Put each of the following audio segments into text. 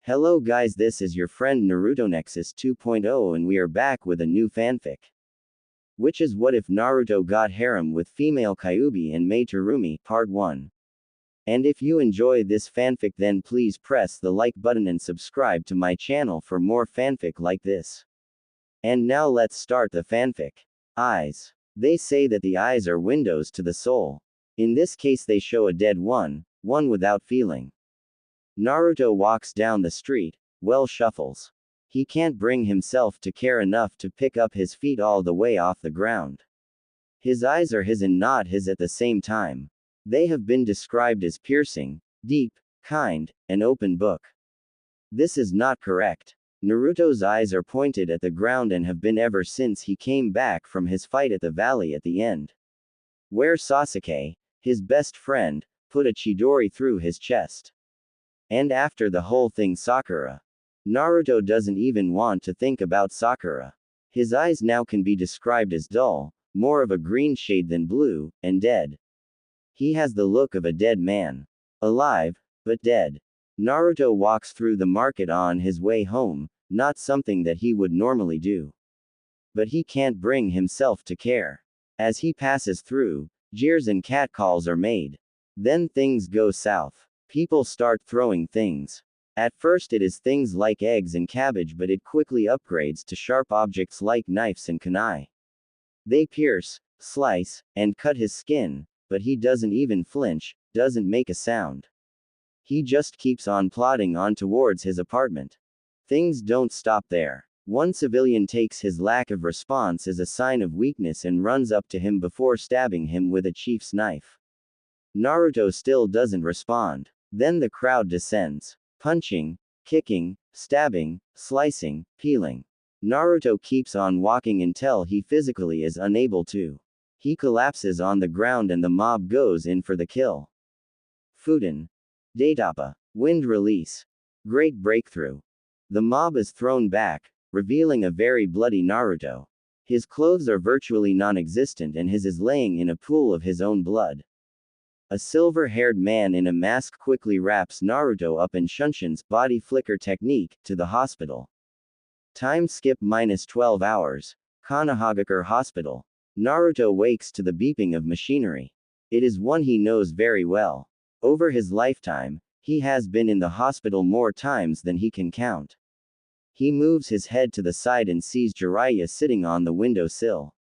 Hello guys, this is your friend Naruto Nexus 2.0 and we are back with a new fanfic. Which is What If Naruto Got Harem with Female Kyuubi and Mei Terumi, Part 1. And if you enjoy this fanfic then please press the like button and subscribe to my channel for more fanfic like this. And now let's start the fanfic. Eyes. They say that the eyes are windows to the soul. In this case they show a dead one without feeling. Naruto walks down the street, shuffles. He can't bring himself to care enough to pick up his feet all the way off the ground. His eyes are his and not his at the same time. They have been described as piercing, deep, kind, an open book. This is not correct. Naruto's eyes are pointed at the ground and have been ever since he came back from his fight at the valley at the end. Where Sasuke, his best friend, put a Chidori through his chest. And after the whole thing Sakura. Naruto doesn't even want to think about Sakura. His eyes now can be described as dull, more of a green shade than blue, and dead. He has the look of a dead man. Alive, but dead. Naruto walks through the market on his way home, not something that he would normally do. But he can't bring himself to care. As he passes through, jeers and catcalls are made. Then things go south. People start throwing things. At first it is things like eggs and cabbage, but it quickly upgrades to sharp objects like knives and kunai. They pierce, slice, and cut his skin, but he doesn't even flinch, doesn't make a sound. He just keeps on plodding on towards his apartment. Things don't stop there. One civilian takes his lack of response as a sign of weakness and runs up to him before stabbing him with a chief's knife. Naruto still doesn't respond. Then the crowd descends. Punching, kicking, stabbing, slicing, peeling. Naruto keeps on walking until he physically is unable to. He collapses on the ground and the mob goes in for the kill. Fuden. Datapa. Wind release. Great breakthrough. The mob is thrown back, revealing a very bloody Naruto. His clothes are virtually non-existent and his is laying in a pool of his own blood. A silver-haired man in a mask quickly wraps Naruto up and Shunshin's body flicker technique to the hospital. Time skip -12 hours. Konohagakure Hospital. Naruto wakes to the beeping of machinery. It is one he knows very well. Over his lifetime, he has been in the hospital more times than he can count. He moves his head to the side and sees Jiraiya sitting on the windowsill.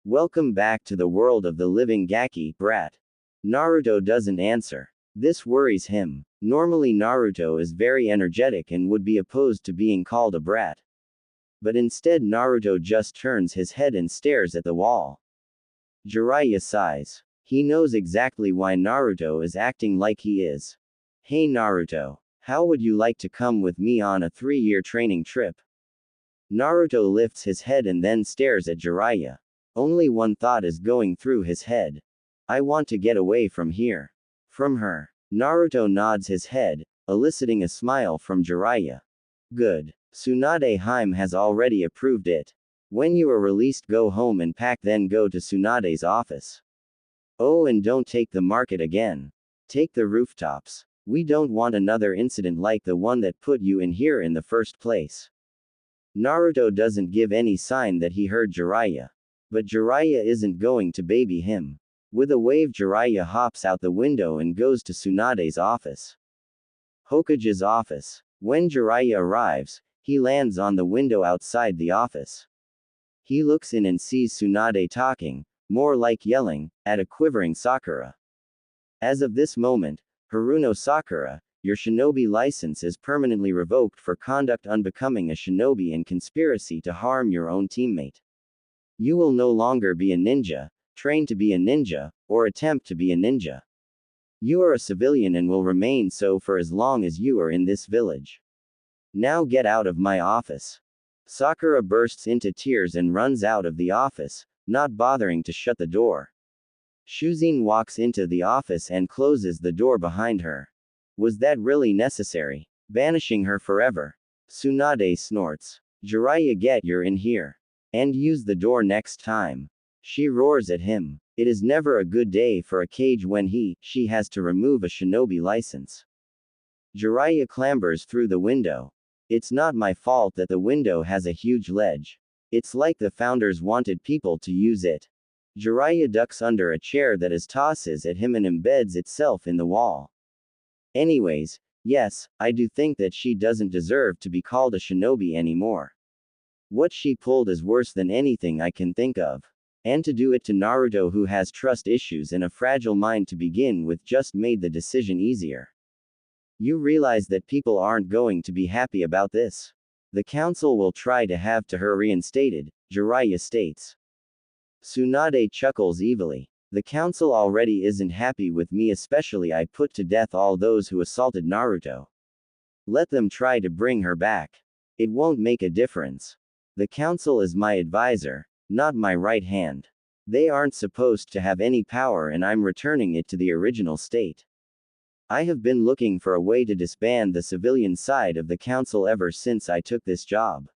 Welcome back to the world of the living Gaki, brat. Naruto doesn't answer. This worries him. Normally Naruto is very energetic and would be opposed to being called a brat. But instead Naruto just turns his head and stares at the wall. Jiraiya sighs. He knows exactly why Naruto is acting like he is. Hey Naruto, how would you like to come with me on a 3-year training trip? Naruto lifts his head and then stares at Jiraiya. Only one thought is going through his head. I want to get away from here. From her. Naruto nods his head, eliciting a smile from Jiraiya. Good. Tsunade Harem has already approved it. When you are released go home and pack then go to Tsunade's office. Oh and don't take the market again. Take the rooftops. We don't want another incident like the one that put you in here in the first place. Naruto doesn't give any sign that he heard Jiraiya. But Jiraiya isn't going to baby him. With a wave Jiraiya hops out the window and goes to Tsunade's office. Hokage's office. When Jiraiya arrives, he lands on the window outside the office. He looks in and sees Tsunade talking, more like yelling, at a quivering Sakura. As of this moment, Haruno Sakura, your shinobi license is permanently revoked for conduct unbecoming a shinobi and conspiracy to harm your own teammate. You will no longer be a ninja, train to be a ninja, or attempt to be a ninja. You are a civilian and will remain so for as long as you are in this village. Now get out of my office. Sakura bursts into tears and runs out of the office, not bothering to shut the door. Shuzin walks into the office and closes the door behind her. Was that really necessary? Banishing her forever. Tsunade snorts. Jiraiya, get your in here. And use the door next time. She roars at him. It is never a good day for a Kage when she has to remove a shinobi license. Jiraiya clambers through the window. It's not my fault that the window has a huge ledge. It's like the founders wanted people to use it. Jiraiya ducks under a chair that is tosses at him and embeds itself in the wall. Anyways, yes, I do think that she doesn't deserve to be called a shinobi anymore. What she pulled is worse than anything I can think of. And to do it to Naruto, who has trust issues and a fragile mind to begin with, just made the decision easier. You realize that people aren't going to be happy about this. The council will try to have her reinstated, Jiraiya states. Tsunade chuckles evilly. The council already isn't happy with me, especially I put to death all those who assaulted Naruto. Let them try to bring her back. It won't make a difference. The council is my advisor, not my right hand. They aren't supposed to have any power, and I'm returning it to the original state. I have been looking for a way to disband the civilian side of the council ever since I took this job.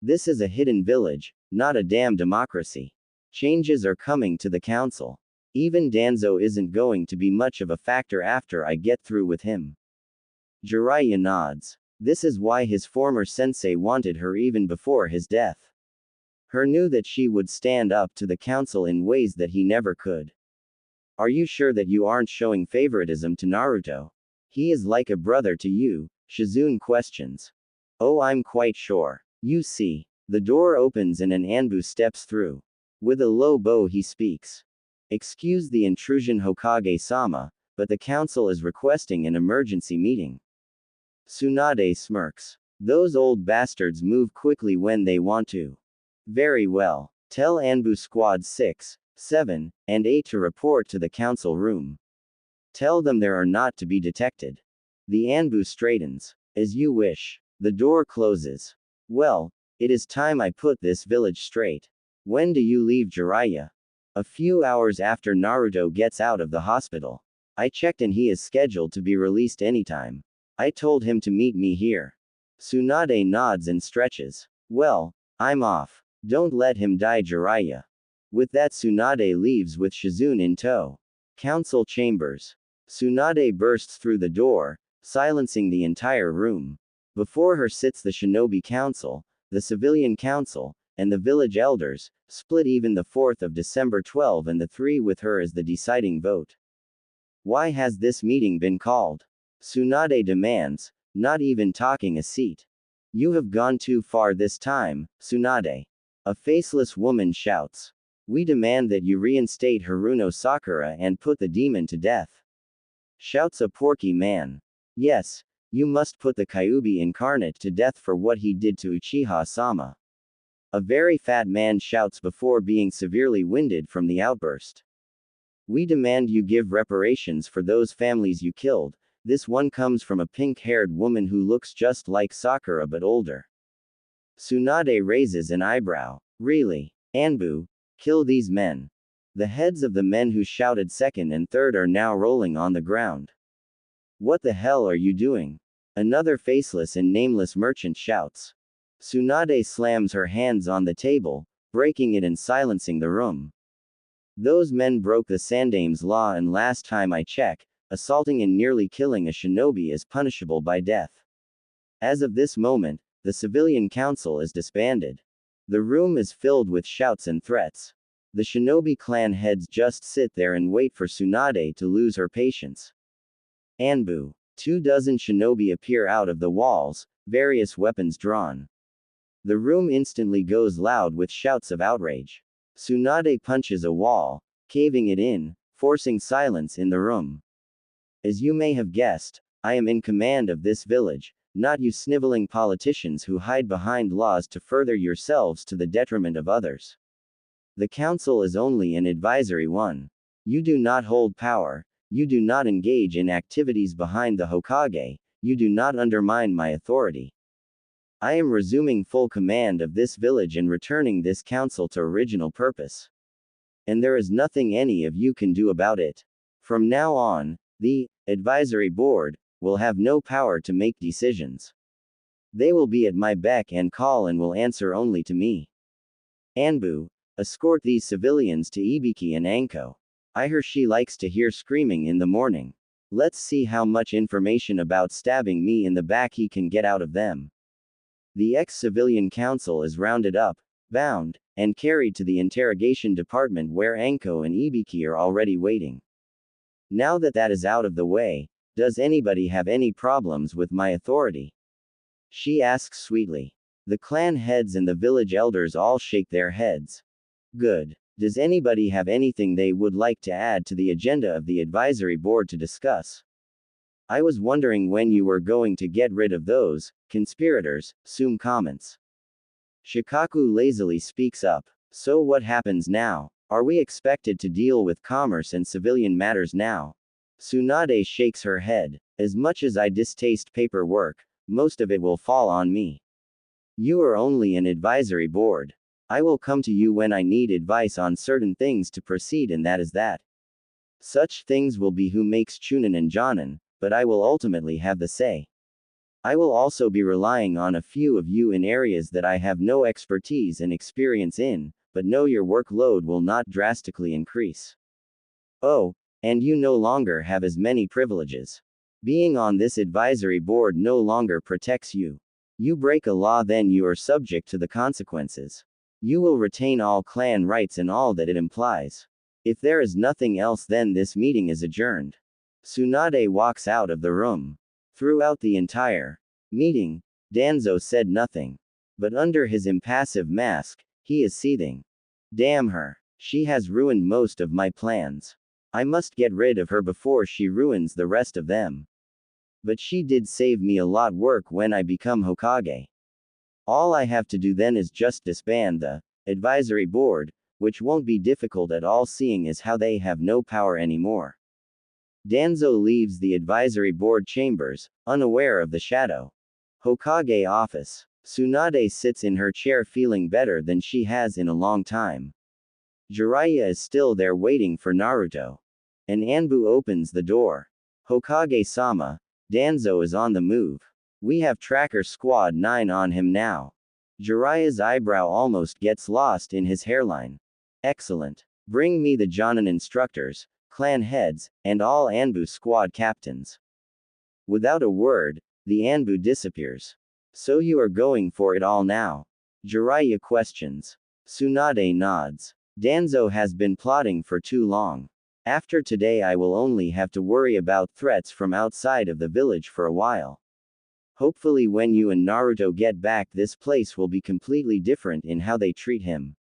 This is a hidden village, not a damn democracy. Changes are coming to the council. Even Danzo isn't going to be much of a factor after I get through with him. Jiraiya nods. This is why his former sensei wanted her even before his death. Her knew that she would stand up to the council in ways that he never could. Are you sure that you aren't showing favoritism to Naruto? He is like a brother to you, Shizune questions. Oh, I'm quite sure. You see. The door opens and an Anbu steps through. With a low bow he speaks. Excuse the intrusion, Hokage-sama, but the council is requesting an emergency meeting. Tsunade smirks. Those old bastards move quickly when they want to. Very well. Tell Anbu Squads 6, 7, and 8 to report to the council room. Tell them they are not to be detected. The Anbu straightens. As you wish. The door closes. Well, it is time I put this village straight. When do you leave, Jiraiya? A few hours after Naruto gets out of the hospital. I checked and he is scheduled to be released anytime. I told him to meet me here. Tsunade nods and stretches. Well, I'm off. Don't let him die, Jiraiya. With that, Tsunade leaves with Shizune in tow. Council chambers. Tsunade bursts through the door, silencing the entire room. Before her sits the Shinobi Council, the Civilian Council, and the village elders, split even the 4th of December 12, and the 3 with her as the deciding vote. Why has this meeting been called? Tsunade demands, not even talking a seat. You have gone too far this time, Tsunade. A faceless woman shouts. We demand that you reinstate Haruno Sakura and put the demon to death. Shouts a porky man. Yes, you must put the Kyuubi incarnate to death for what he did to Uchiha-sama. A very fat man shouts before being severely winded from the outburst. We demand you give reparations for those families you killed. This one comes from a pink-haired woman who looks just like Sakura but older. Tsunade raises an eyebrow. Really? Anbu? Kill these men. The heads of the men who shouted second and third are now rolling on the ground. What the hell are you doing? Another faceless and nameless merchant shouts. Tsunade slams her hands on the table, breaking it and silencing the room. Those men broke the Sandame's law, and last time I checked, assaulting and nearly killing a shinobi is punishable by death. As of this moment, the civilian council is disbanded. The room is filled with shouts and threats. The shinobi clan heads just sit there and wait for Tsunade to lose her patience. Anbu. 24 shinobi appear out of the walls, various weapons drawn. The room instantly goes loud with shouts of outrage. Tsunade punches a wall, caving it in, forcing silence in the room. As you may have guessed, I am in command of this village, not you sniveling politicians who hide behind laws to further yourselves to the detriment of others. The council is only an advisory one. You do not hold power, you do not engage in activities behind the Hokage, you do not undermine my authority. I am resuming full command of this village and returning this council to original purpose. And there is nothing any of you can do about it. From now on, the advisory board will have no power to make decisions. They will be at my beck and call and will answer only to me. Anbu, escort these civilians to Ibiki and Anko. I hear she likes to hear screaming in the morning. Let's see how much information about stabbing me in the back he can get out of them. The ex-civilian council is rounded up, bound, and carried to the interrogation department where Anko and Ibiki are already waiting. Now that that is out of the way, does anybody have any problems with my authority? She asks sweetly. The clan heads and the village elders all shake their heads. Good. Does anybody have anything they would like to add to the agenda of the advisory board to discuss? I was wondering when you were going to get rid of those conspirators, Sum comments. Shikaku lazily speaks up. So what happens now? Are we expected to deal with commerce and civilian matters now? Tsunade shakes her head. As much as I distaste paperwork, most of it will fall on me. You are only an advisory board. I will come to you when I need advice on certain things to proceed, and that is that. Such things will be who makes Chunin and Jonin, but I will ultimately have the say. I will also be relying on a few of you in areas that I have no expertise and experience in, but know your workload will not drastically increase. Oh, and you no longer have as many privileges. Being on this advisory board no longer protects you. You break a law, then you are subject to the consequences. You will retain all clan rights and all that it implies. If there is nothing else, then this meeting is adjourned. Tsunade walks out of the room. Throughout the entire meeting, Danzo said nothing. But under his impassive mask, he is seething. Damn her. She has ruined most of my plans. I must get rid of her before she ruins the rest of them. But she did save me a lot work when I become Hokage. All I have to do then is just disband the advisory board, which won't be difficult at all seeing as how they have no power anymore. Danzo leaves the advisory board chambers, unaware of the shadow Hokage office. Tsunade sits in her chair feeling better than she has in a long time. Jiraiya is still there waiting for Naruto. An Anbu opens the door. Hokage-sama, Danzo is on the move. We have Tracker Squad 9 on him now. Jiraiya's eyebrow almost gets lost in his hairline. Excellent. Bring me the Jonin instructors, clan heads, and all Anbu squad captains. Without a word, the Anbu disappears. So you are going for it all now? Jiraiya questions. Tsunade nods. Danzo has been plotting for too long. After today I will only have to worry about threats from outside of the village for a while. Hopefully when you and Naruto get back, this place will be completely different in how they treat him.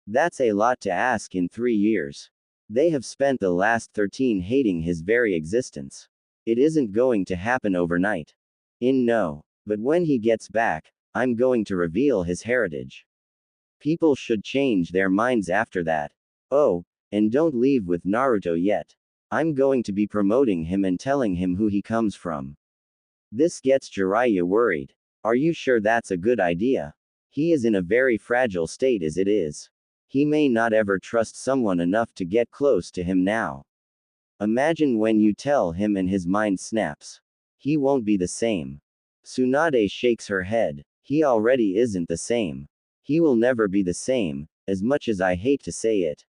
That's a lot to ask in 3 years. They have spent the last 13 hating his very existence. It isn't going to happen overnight. No. But when he gets back, I'm going to reveal his heritage. People should change their minds after that. Oh, and don't leave with Naruto yet. I'm going to be promoting him and telling him who he comes from. This gets Jiraiya worried. Are you sure that's a good idea? He is in a very fragile state as it is. He may not ever trust someone enough to get close to him now. Imagine when you tell him and his mind snaps. He won't be the same. Tsunade shakes her head. He already isn't the same. He will never be the same, as much as I hate to say it.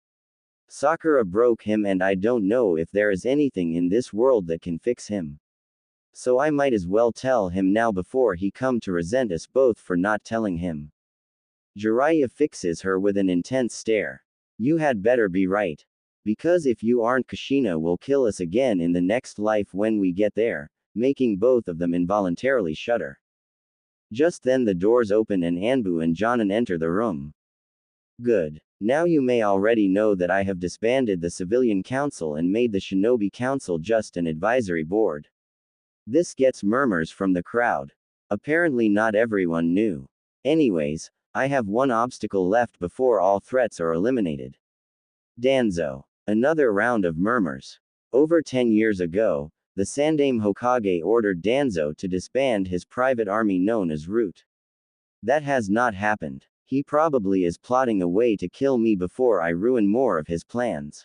Sakura broke him and I don't know if there is anything in this world that can fix him. So I might as well tell him now before he come to resent us both for not telling him. Jiraiya fixes her with an intense stare. You had better be right. Because if you aren't, Kushina will kill us again in the next life when we get there, making both of them involuntarily shudder. Just then the doors open and Anbu and Jonin enter the room. Good. Now you may already know that I have disbanded the civilian council and made the shinobi council just an advisory board. This gets murmurs from the crowd. Apparently not everyone knew. Anyways, I have one obstacle left before all threats are eliminated. Danzo. Another round of murmurs. Over 10 years ago, the Sandaime Hokage ordered Danzo to disband his private army known as Root. That has not happened. He probably is plotting a way to kill me before I ruin more of his plans.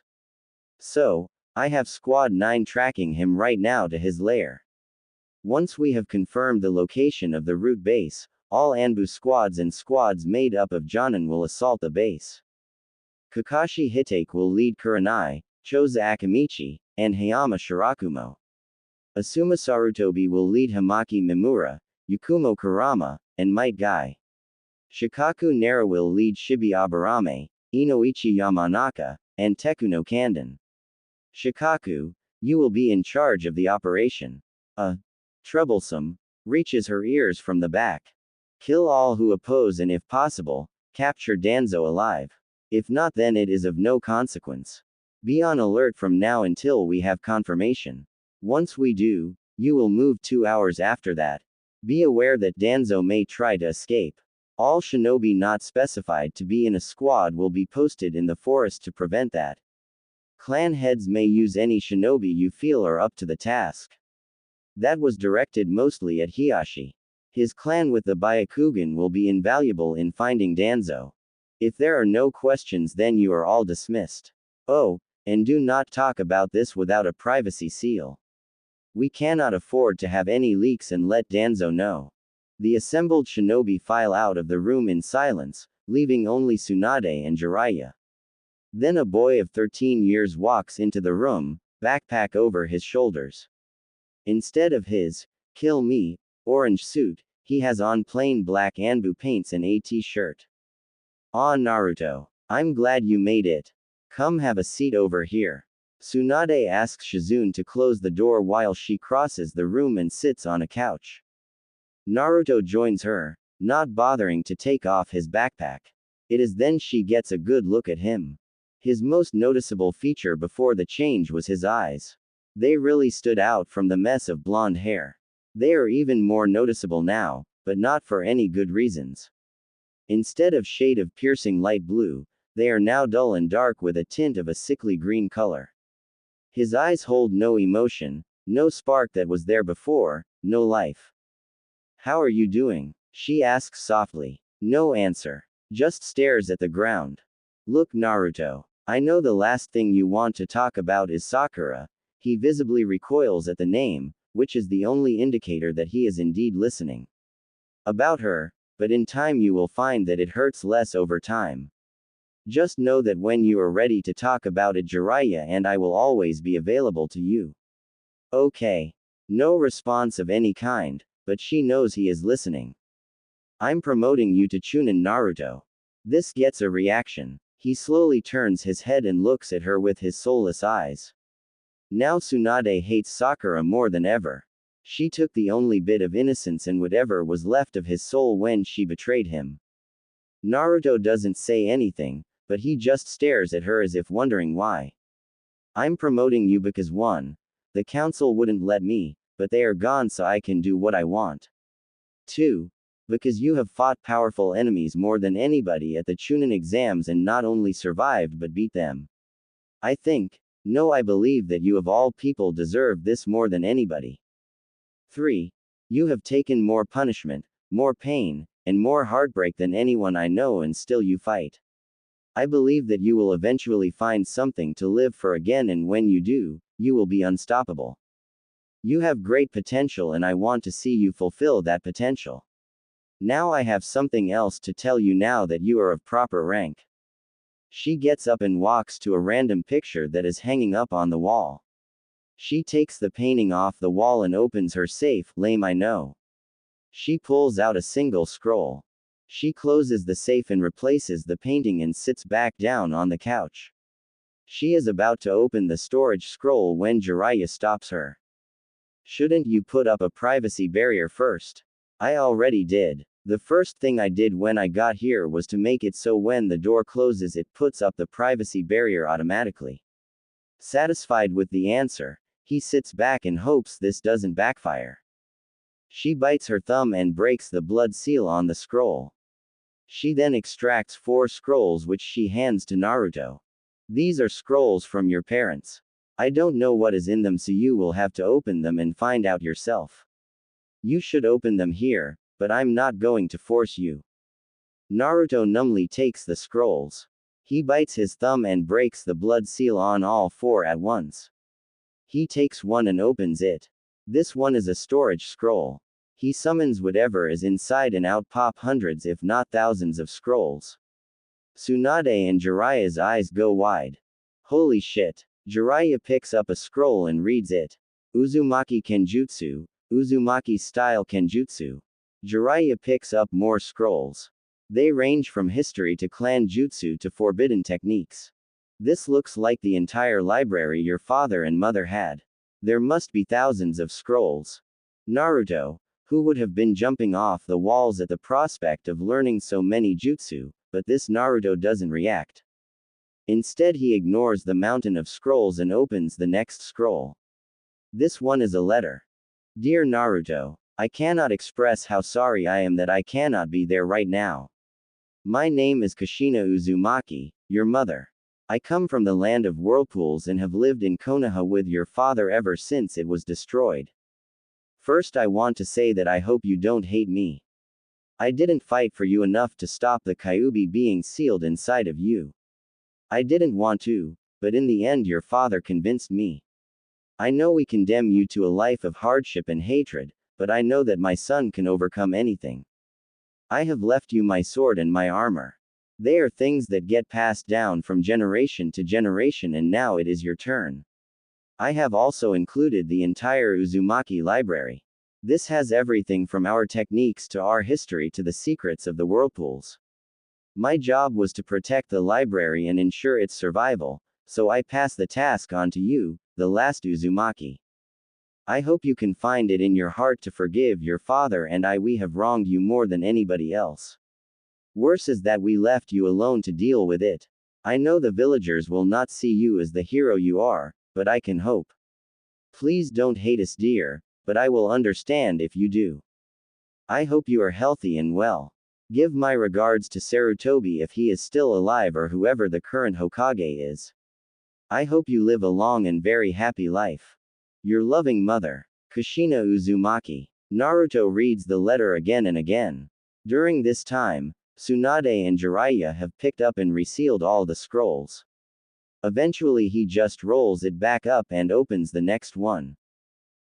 So, I have Squad 9 tracking him right now to his lair. Once we have confirmed the location of the Root base, all Anbu squads and squads made up of Jonin will assault the base. Kakashi Hitake will lead Kurenai, Choza Akamichi, and Hayama Shirakumo. Asuma Sarutobi will lead Hamaki Mimura, Yakumo Kurama, and Might Guy. Shikaku Nara will lead Shibi Aburame, Inoichi Yamanaka, and Tekuno Kanden. Shikaku, you will be in charge of the operation. Troublesome, reaches her ears from the back. Kill all who oppose and if possible, capture Danzo alive. If not, then it is of no consequence. Be on alert from now until we have confirmation. Once we do, you will move 2 hours after that. Be aware that Danzo may try to escape. All shinobi not specified to be in a squad will be posted in the forest to prevent that. Clan heads may use any shinobi you feel are up to the task. That was directed mostly at Hiyashi. His clan with the Byakugan will be invaluable in finding Danzo. If there are no questions, then you are all dismissed. Oh, and do not talk about this without a privacy seal. We cannot afford to have any leaks and let Danzo know. The assembled shinobi file out of the room in silence, leaving only Tsunade and Jiraiya. Then a boy of 13 years walks into the room, backpack over his shoulders. Instead of his, "Kill me," orange suit, he has on plain black Anbu paints and a t-shirt. Ah, Naruto. I'm glad you made it. Come have a seat over here. Tsunade asks Shizune to close the door while she crosses the room and sits on a couch. Naruto joins her, not bothering to take off his backpack. It is then she gets a good look at him. His most noticeable feature before the change was his eyes. They really stood out from the mess of blonde hair. They are even more noticeable now, but not for any good reasons. Instead of shade of piercing light blue, they are now dull and dark with a tint of a sickly green color. His eyes hold no emotion, no spark that was there before, no life. How are you doing? She asks softly. No answer. Just stares at the ground. Look, Naruto. I know the last thing you want to talk about is Sakura. He visibly recoils at the name, which is the only indicator that he is indeed listening. About her, but in time you will find that it hurts less over time. Just know that when you are ready to talk about it, Jiraiya and I will always be available to you. Okay. No response of any kind, but she knows he is listening. I'm promoting you to Chunin, Naruto. This gets a reaction. He slowly turns his head and looks at her with his soulless eyes. Now Tsunade hates Sakura more than ever. She took the only bit of innocence and whatever was left of his soul when she betrayed him. Naruto doesn't say anything, but he just stares at her as if wondering why. I'm promoting you because 1. The council wouldn't let me, but they are gone so I can do what I want. 2. Because you have fought powerful enemies more than anybody at the Chunin exams and not only survived but beat them. I believe that you of all people deserve this more than anybody. 3. You have taken more punishment, more pain, and more heartbreak than anyone I know and still you fight. I believe that you will eventually find something to live for again, and when you do, you will be unstoppable. You have great potential and I want to see you fulfill that potential. Now I have something else to tell you now that you are of proper rank. She gets up and walks to a random picture that is hanging up on the wall. She takes the painting off the wall and opens her safe. Lame, I know. She pulls out a single scroll. She closes the safe and replaces the painting and sits back down on the couch. She is about to open the storage scroll when Jiraiya stops her. Shouldn't you put up a privacy barrier first? I already did. The first thing I did when I got here was to make it so when the door closes it puts up the privacy barrier automatically. Satisfied with the answer, he sits back and hopes this doesn't backfire. She bites her thumb and breaks the blood seal on the scroll. She then extracts 4 scrolls which she hands to Naruto. These are scrolls from your parents. I don't know what is in them, so you will have to open them and find out yourself. You should open them here, but I'm not going to force you. Naruto numbly takes the scrolls. He bites his thumb and breaks the blood seal on all 4 at once. He takes one and opens it. This one is a storage scroll. He summons whatever is inside and out pop hundreds if not thousands of scrolls. Tsunade and Jiraiya's eyes go wide. Holy shit. Jiraiya picks up a scroll and reads it. Uzumaki Kenjutsu, Uzumaki style Kenjutsu. Jiraiya picks up more scrolls. They range from history to clan jutsu to forbidden techniques. This looks like the entire library your father and mother had. There must be thousands of scrolls. Naruto, who would have been jumping off the walls at the prospect of learning so many jutsu, but this Naruto doesn't react. Instead, he ignores the mountain of scrolls and opens the next scroll. This one is a letter. Dear Naruto, I cannot express how sorry I am that I cannot be there right now. My name is Kushina Uzumaki, your mother. I come from the land of whirlpools and have lived in Konoha with your father ever since it was destroyed. First, I want to say that I hope you don't hate me. I didn't fight for you enough to stop the Kyuubi being sealed inside of you. I didn't want to, but in the end your father convinced me. I know we condemn you to a life of hardship and hatred, but I know that my son can overcome anything. I have left you my sword and my armor. They are things that get passed down from generation to generation, and now it is your turn. I have also included the entire Uzumaki library. This has everything from our techniques to our history to the secrets of the whirlpools. My job was to protect the library and ensure its survival, so I pass the task on to you, the last Uzumaki. I hope you can find it in your heart to forgive your father and we have wronged you more than anybody else. Worse is that we left you alone to deal with it. I know the villagers will not see you as the hero you are, but I can hope. Please don't hate us, dear, but I will understand if you do. I hope you are healthy and well. Give my regards to Sarutobi if he is still alive or whoever the current Hokage is. I hope you live a long and very happy life. Your loving mother, Kushina Uzumaki. Naruto reads the letter again and again. During this time, Tsunade and Jiraiya have picked up and resealed all the scrolls. Eventually he just rolls it back up and opens the next one.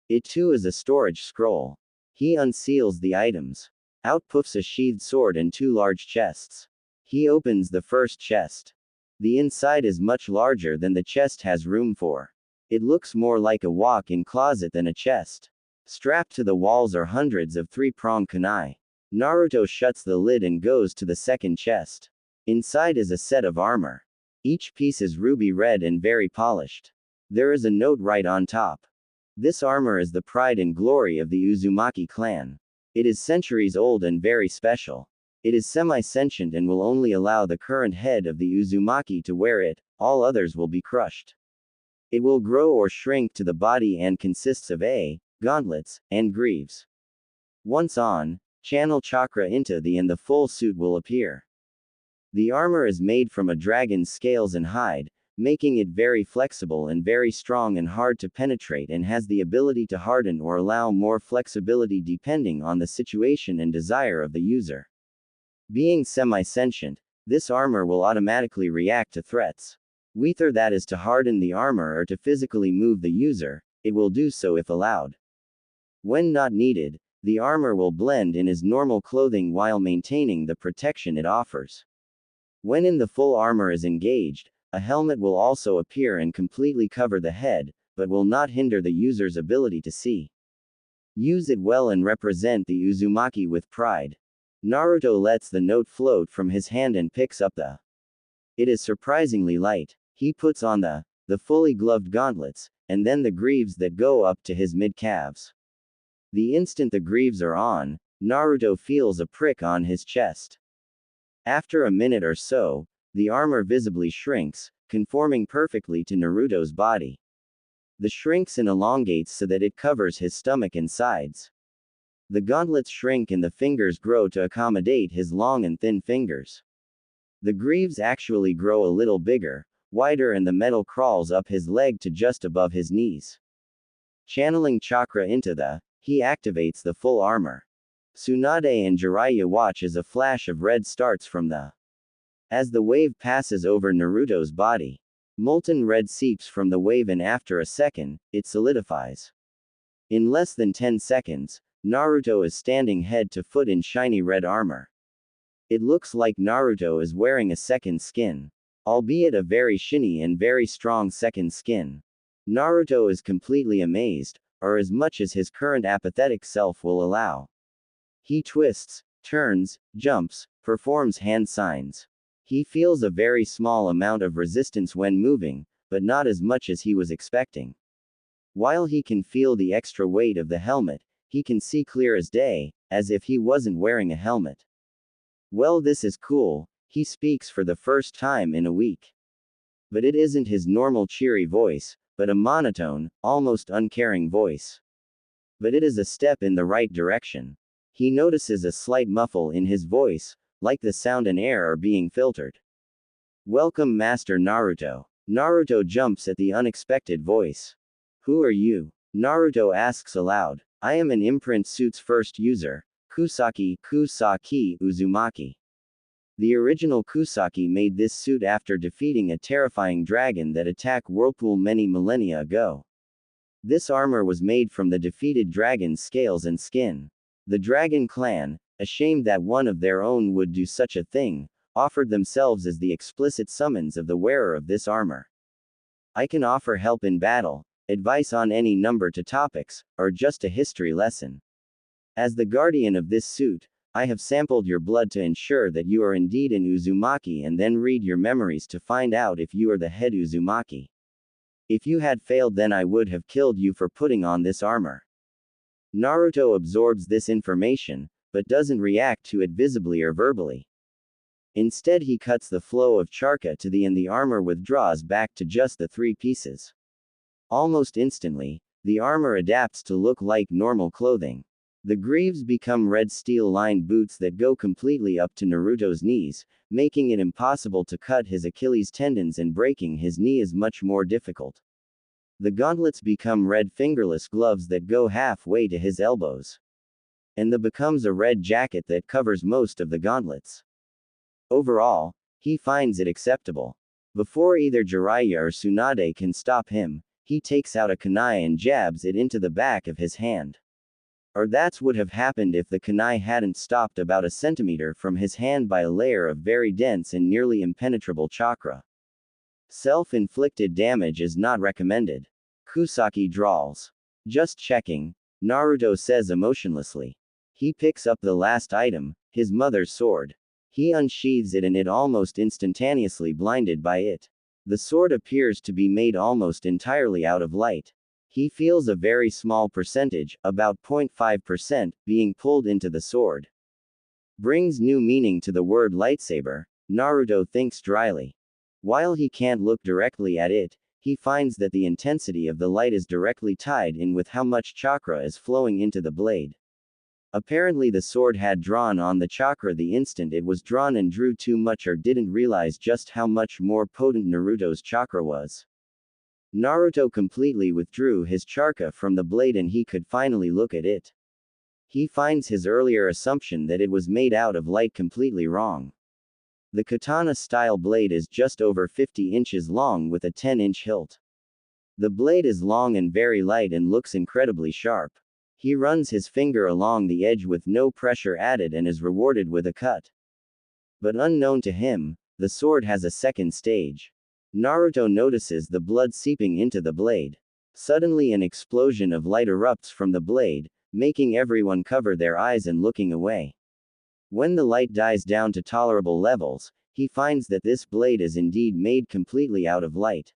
It too is a storage scroll. He unseals the items. Out puffs a sheathed sword and two large chests. He opens the first chest. The inside is much larger than the chest has room for. It looks more like a walk-in closet than a chest. Strapped to the walls are hundreds of three-pronged kunai. Naruto shuts the lid and goes to the second chest. Inside is a set of armor. Each piece is ruby red and very polished. There is a note right on top. This armor is the pride and glory of the Uzumaki clan. It is centuries old and very special. It is semi-sentient and will only allow the current head of the Uzumaki to wear it, all others will be crushed. It will grow or shrink to the body and consists of gauntlets, and greaves. Once on, channel chakra into the and the full suit will appear. The armor is made from a dragon's scales and hide, making it very flexible and very strong and hard to penetrate, and has the ability to harden or allow more flexibility depending on the situation and desire of the user. Being semi-sentient, this armor will automatically react to threats. Whether that is to harden the armor or to physically move the user, it will do so if allowed. When not needed, the armor will blend in as normal clothing while maintaining the protection it offers. When in the full armor is engaged, a helmet will also appear and completely cover the head, but will not hinder the user's ability to see. Use it well and represent the Uzumaki with pride. Naruto lets the note float from his hand and picks up the. It is surprisingly light. He puts on the fully gloved gauntlets, and then the greaves that go up to his mid-calves. The instant the greaves are on, Naruto feels a prick on his chest. After a minute or so, the armor visibly shrinks, conforming perfectly to Naruto's body. The shrinks and elongates so that it covers his stomach and sides. The gauntlets shrink and the fingers grow to accommodate his long and thin fingers. The greaves actually grow a little bigger, wider, and the metal crawls up his leg to just above his knees. Channeling chakra into he activates the full armor. Tsunade and Jiraiya watch as a flash of red starts from as the wave passes over Naruto's body. Molten red seeps from the wave and after a second, it solidifies. In less than 10 seconds, Naruto is standing head to foot in shiny red armor. It looks like Naruto is wearing a second skin. Albeit a very shiny and very strong second skin. Naruto is completely amazed, or as much as his current apathetic self will allow. He twists, turns, jumps, performs hand signs. He feels a very small amount of resistance when moving, but not as much as he was expecting. While he can feel the extra weight of the helmet, he can see clear as day, as if he wasn't wearing a helmet. Well, this is cool, he speaks for the first time in a week. But it isn't his normal cheery voice, but a monotone, almost uncaring voice. But it is a step in the right direction. He notices a slight muffle in his voice, like the sound and air are being filtered. Welcome, Master Naruto. Naruto jumps at the unexpected voice. Who are you? Naruto asks aloud. I am an imprint suit's first user, Kusaki Uzumaki. The original Kusaki made this suit after defeating a terrifying dragon that attacked Whirlpool many millennia ago. This armor was made from the defeated dragon's scales and skin. The Dragon Clan, ashamed that one of their own would do such a thing, offered themselves as the explicit summons of the wearer of this armor. I can offer help in battle, advice on any number of topics, or just a history lesson. As the guardian of this suit, I have sampled your blood to ensure that you are indeed an Uzumaki and then read your memories to find out if you are the head Uzumaki. If you had failed, then I would have killed you for putting on this armor. Naruto absorbs this information, but doesn't react to it visibly or verbally. Instead, he cuts the flow of chakra to the end. The armor withdraws back to just the 3 pieces. Almost instantly, the armor adapts to look like normal clothing. The greaves become red steel-lined boots that go completely up to Naruto's knees, making it impossible to cut his Achilles tendons, and breaking his knee is much more difficult. The gauntlets become red fingerless gloves that go halfway to his elbows. And the becomes a red jacket that covers most of the gauntlets. Overall, he finds it acceptable. Before either Jiraiya or Tsunade can stop him, he takes out a kunai and jabs it into the back of his hand. Or that's would have happened if the kunai hadn't stopped about a centimeter from his hand by a layer of very dense and nearly impenetrable chakra. Self-inflicted damage is not recommended. Kusaki drawls. Just checking, Naruto says emotionlessly. He picks up the last item, his mother's sword. He unsheathes it and it almost instantaneously blinded by it. The sword appears to be made almost entirely out of light. He feels a very small percentage, about 0.5%, being pulled into the sword. Brings new meaning to the word lightsaber, Naruto thinks dryly. While he can't look directly at it, he finds that the intensity of the light is directly tied in with how much chakra is flowing into the blade. Apparently the sword had drawn on the chakra the instant it was drawn and drew too much, or didn't realize just how much more potent Naruto's chakra was. Naruto completely withdrew his chakra from the blade and he could finally look at it. He finds his earlier assumption that it was made out of light completely wrong. The katana-style blade is just over 50 inches long with a 10-inch hilt. The blade is long and very light and looks incredibly sharp. He runs his finger along the edge with no pressure added and is rewarded with a cut. But unknown to him, the sword has a second stage. Naruto notices the blood seeping into the blade. Suddenly an explosion of light erupts from the blade, making everyone cover their eyes and looking away. When the light dies down to tolerable levels, he finds that this blade is indeed made completely out of light.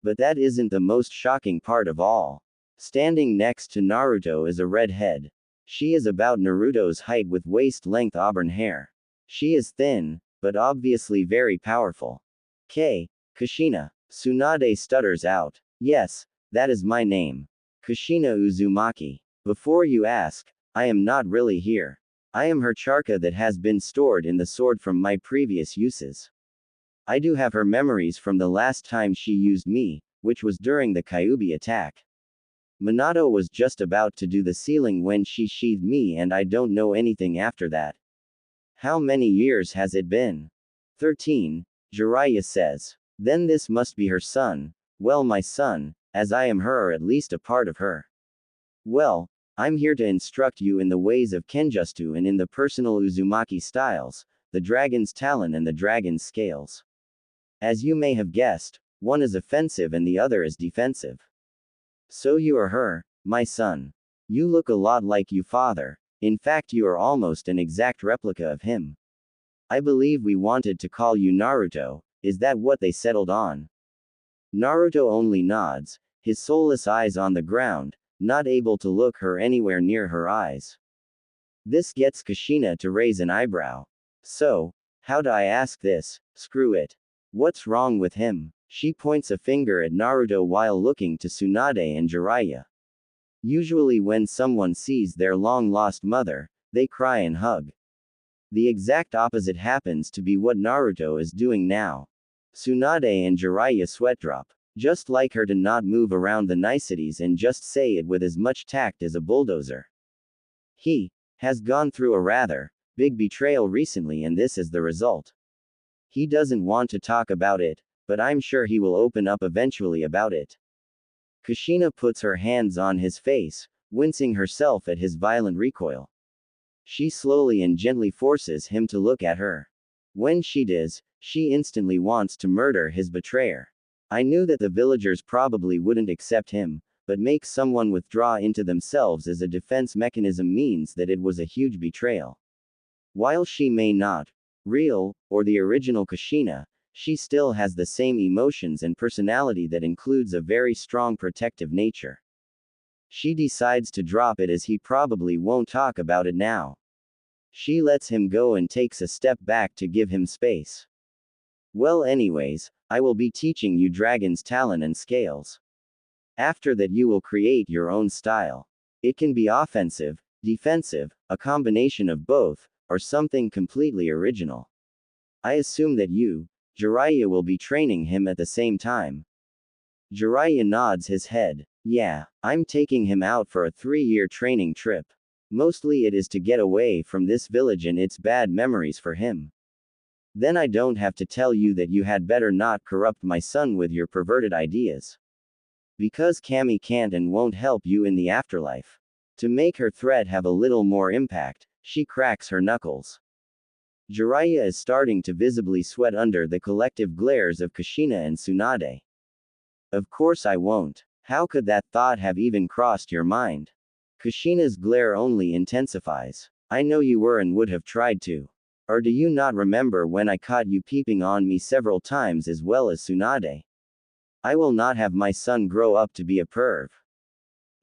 But that isn't the most shocking part of all. Standing next to Naruto is a redhead. She is about Naruto's height with waist-length auburn hair. She is thin, but obviously very powerful. Kushina. Tsunade stutters out. Yes, that is my name. Kushina Uzumaki. Before you ask, I am not really here. I am her chakra that has been stored in the sword from my previous uses. I do have her memories from the last time she used me, which was during the Kyuubi attack. Minato was just about to do the sealing when she sheathed me and I don't know anything after that. How many years has it been? 13, Jiraiya says. Then this must be her son. Well, my son, as I am her or at least a part of her. Well, I'm here to instruct you in the ways of Kenjutsu and in the personal Uzumaki styles, the dragon's talon and the dragon's scales. As you may have guessed, one is offensive and the other is defensive. So you are her, My son. You look a lot like you father. In fact, you are almost an exact replica of him. I believe we wanted to call you Naruto, is that what they settled on? Naruto only nods, his soulless eyes on the ground, not able to look her anywhere near her eyes. This gets Kushina to raise an eyebrow. So, how do I ask this? Screw it. What's wrong with him? She points a finger at Naruto while looking to Tsunade and Jiraiya. Usually when someone sees their long-lost mother, they cry and hug. The exact opposite happens to be what Naruto is doing now. Tsunade and Jiraiya sweat drop. Just like her to not move around the niceties and just say it with as much tact as a bulldozer. He has gone through a rather big betrayal recently, and this is the result. He doesn't want to talk about it, but I'm sure he will open up eventually about it. Kushina puts her hands on his face, wincing herself at his violent recoil. She slowly and gently forces him to look at her. When she does, she instantly wants to murder his betrayer. I knew that the villagers probably wouldn't accept him, but make someone withdraw into themselves as a defense mechanism means that it was a huge betrayal. While she may not real, or the original Kushina, she still has the same emotions and personality that includes a very strong protective nature. She decides to drop it as he probably won't talk about it now. She lets him go and takes a step back to give him space. Well, anyways, I will be teaching you Dragon's Talon and Scales. After that, you will create your own style. It can be offensive, defensive, a combination of both, or something completely original. I assume that you, Jiraiya, will be training him at the same time. Jiraiya nods his head. Yeah, I'm taking him out for a 3-year training trip. Mostly it is to get away from this village and its bad memories for him. Then I don't have to tell you that you had better not corrupt my son with your perverted ideas. Because Kami can't and won't help you in the afterlife. To make her threat have a little more impact, she cracks her knuckles. Jiraiya is starting to visibly sweat under the collective glares of Kushina and Tsunade. Of course I won't. How could that thought have even crossed your mind? Kushina's glare only intensifies. I know you were and would have tried to. Or do you not remember when I caught you peeping on me several times as well as Tsunade? I will not have my son grow up to be a perv.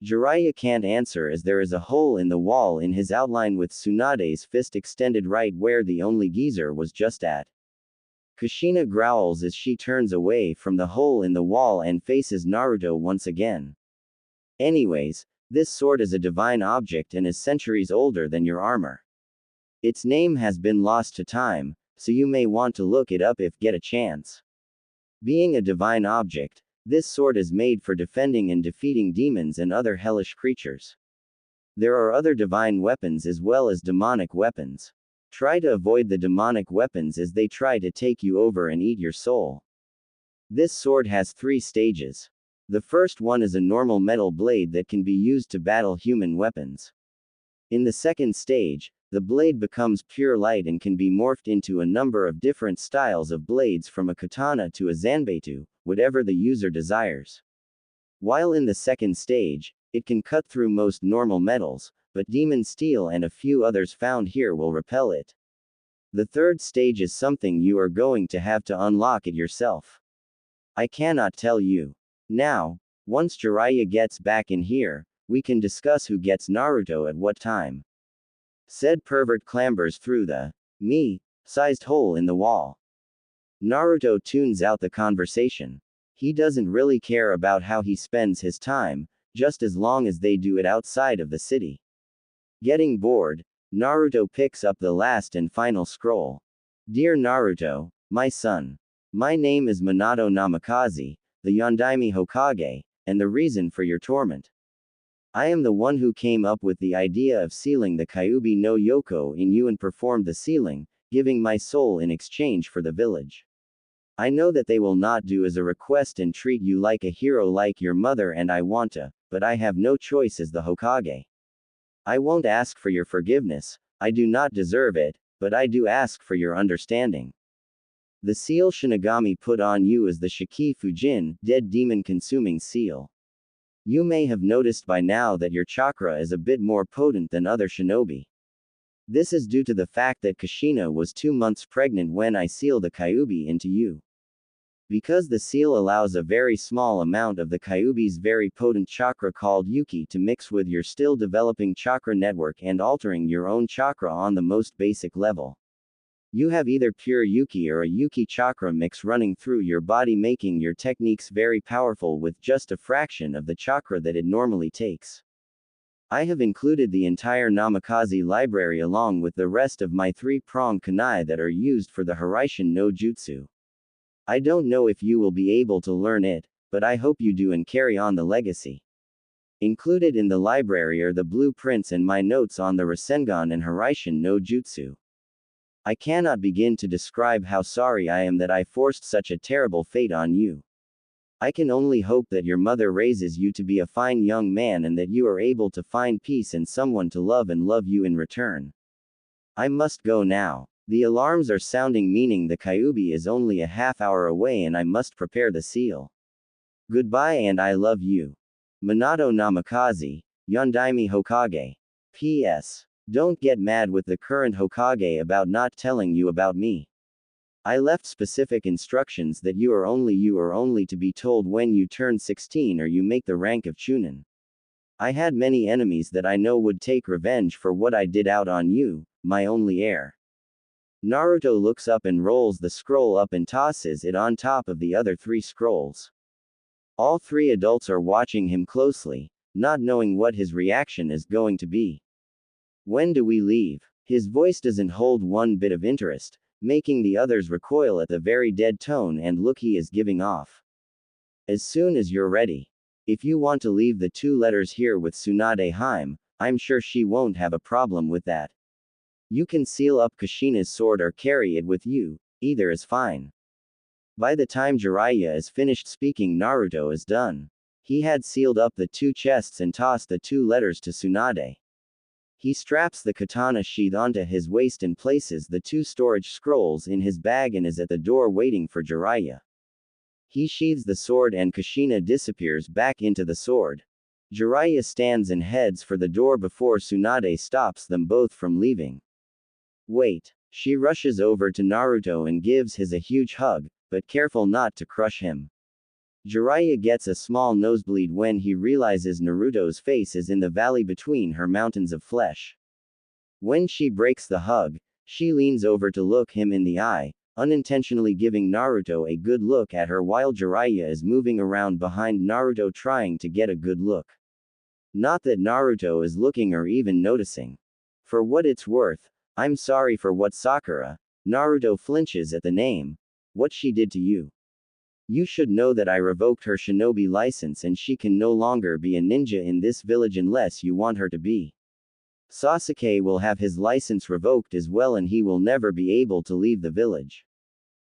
Jiraiya can't answer as there is a hole in the wall in his outline with Tsunade's fist extended right where the only geezer was just at. Kushina growls as she turns away from the hole in the wall and faces Naruto once again. Anyways, this sword is a divine object and is centuries older than your armor. Its name has been lost to time, so you may want to look it up if get a chance. Being a divine object, this sword is made for defending and defeating demons and other hellish creatures. There are other divine weapons as well as demonic weapons. Try to avoid the demonic weapons as they try to take you over and eat your soul. This sword has 3 stages. The first one is a normal metal blade that can be used to battle human weapons. In the second stage, the blade becomes pure light and can be morphed into a number of different styles of blades from a katana to a zanbeitu, whatever the user desires. While in the second stage, it can cut through most normal metals, but demon steel and a few others found here will repel it. The third stage is something you are going to have to unlock it yourself. I cannot tell you. Now, once Jiraiya gets back in here, we can discuss who gets Naruto at what time. Said pervert clambers through the sized hole in the wall. Naruto tunes out the conversation. He doesn't really care about how he spends his time, just as long as they do it outside of the city. Getting bored, Naruto picks up the last and final scroll. Dear Naruto, my son. My name is Minato Namikaze, the Yondaime Hokage, and the reason for your torment. I am the one who came up with the idea of sealing the Kyuubi no Yoko in you and performed the sealing, giving my soul in exchange for the village. I know that they will not do as a request and treat you like a hero like your mother and I want to, but I have no choice as the Hokage. I won't ask for your forgiveness, I do not deserve it, but I do ask for your understanding. The seal Shinigami put on you is the Shiki Fujin, dead demon consuming seal. You may have noticed by now that your chakra is a bit more potent than other shinobi. This is due to the fact that Kushina was 2 months pregnant when I sealed the Kyuubi into you. Because the seal allows a very small amount of the Kyuubi's very potent chakra called Yuki to mix with your still developing chakra network and altering your own chakra on the most basic level. You have either pure Yuki or a Yuki chakra mix running through your body, making your techniques very powerful with just a fraction of the chakra that it normally takes. I have included the entire Namikaze library along with the rest of my 3-pronged kunai that are used for the Hiraishin no Jutsu. I don't know if you will be able to learn it, but I hope you do and carry on the legacy. Included in the library are the blueprints and my notes on the Rasengan and Hiraishin no Jutsu. I cannot begin to describe how sorry I am that I forced such a terrible fate on you. I can only hope that your mother raises you to be a fine young man and that you are able to find peace and someone to love and love you in return. I must go now. The alarms are sounding, meaning the Kyuubi is only a half-hour away and I must prepare the seal. Goodbye and I love you. Minato Namikaze, Yondaime Hokage. P.S. Don't get mad with the current Hokage about not telling you about me. I left specific instructions that you are only to be told when you turn 16 or you make the rank of Chunin. I had many enemies that I know would take revenge for what I did out on you, my only heir. Naruto looks up and rolls the scroll up and tosses it on top of the other 3 scrolls. All 3 adults are watching him closely, not knowing what his reaction is going to be. When do we leave? His voice doesn't hold one bit of interest, making the others recoil at the very dead tone and look he is giving off. As soon as you're ready. If you want to leave the 2 letters here with Tsunade Harem, I'm sure she won't have a problem with that. You can seal up Kushina's sword or carry it with you, either is fine. By the time Jiraiya is finished speaking, Naruto is done. He had sealed up the 2 chests and tossed the 2 letters to Tsunade. He straps the katana sheath onto his waist and places the 2 storage scrolls in his bag and is at the door waiting for Jiraiya. He sheathes the sword and Kushina disappears back into the sword. Jiraiya stands and heads for the door before Tsunade stops them both from leaving. Wait. She rushes over to Naruto and gives him a huge hug, but careful not to crush him. Jiraiya gets a small nosebleed when he realizes Naruto's face is in the valley between her mountains of flesh. When she breaks the hug, she leans over to look him in the eye, unintentionally giving Naruto a good look at her while Jiraiya is moving around behind Naruto trying to get a good look. Not that Naruto is looking or even noticing. For what it's worth, I'm sorry for what Sakura, Naruto flinches at the name, what she did to you. You should know that I revoked her shinobi license and she can no longer be a ninja in this village unless you want her to be. Sasuke will have his license revoked as well and he will never be able to leave the village.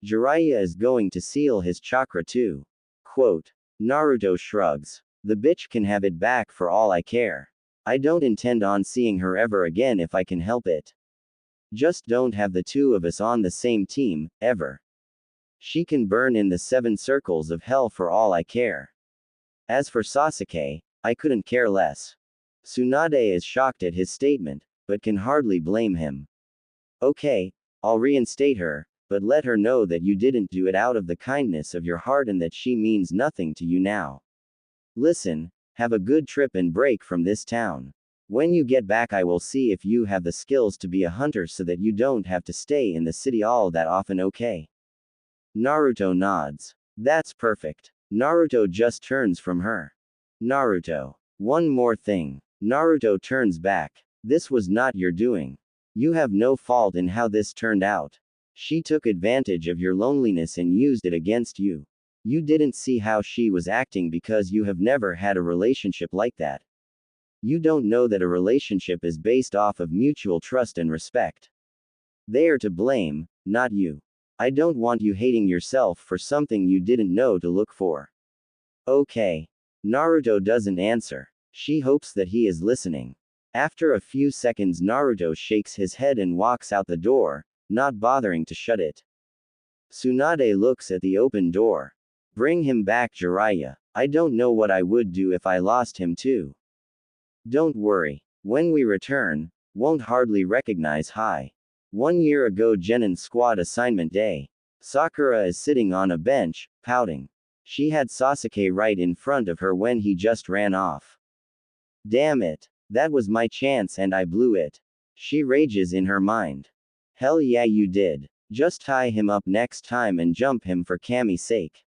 Jiraiya is going to seal his chakra too. Quote. Naruto shrugs. The bitch can have it back for all I care. I don't intend on seeing her ever again if I can help it. Just don't have the 2 of us on the same team, ever. She can burn in the 7 circles of hell for all I care. As for Sasuke, I couldn't care less. Tsunade is shocked at his statement, but can hardly blame him. Okay, I'll reinstate her, but let her know that you didn't do it out of the kindness of your heart and that she means nothing to you now. Listen, have a good trip and break from this town. When you get back I will see if you have the skills to be a hunter so that you don't have to stay in the city all that often, okay? Naruto nods. That's perfect. Naruto just turns from her. Naruto. One more thing. Naruto turns back. This was not your doing. You have no fault in how this turned out. She took advantage of your loneliness and used it against you. You didn't see how she was acting because you have never had a relationship like that. You don't know that a relationship is based off of mutual trust and respect. They are to blame, not you. I don't want you hating yourself for something you didn't know to look for. Okay. Naruto doesn't answer. She hopes that he is listening. After a few seconds Naruto shakes his head and walks out the door, not bothering to shut it. Tsunade looks at the open door. Bring him back, Jiraiya. I don't know what I would do if I lost him too. Don't worry. When we return, won't hardly recognize hi. 1 year ago Genin squad assignment day. Sakura is sitting on a bench, pouting. She had Sasuke right in front of her when he just ran off. Damn it. That was my chance and I blew it. She rages in her mind. Hell yeah you did. Just tie him up next time and jump him for Kami's sake.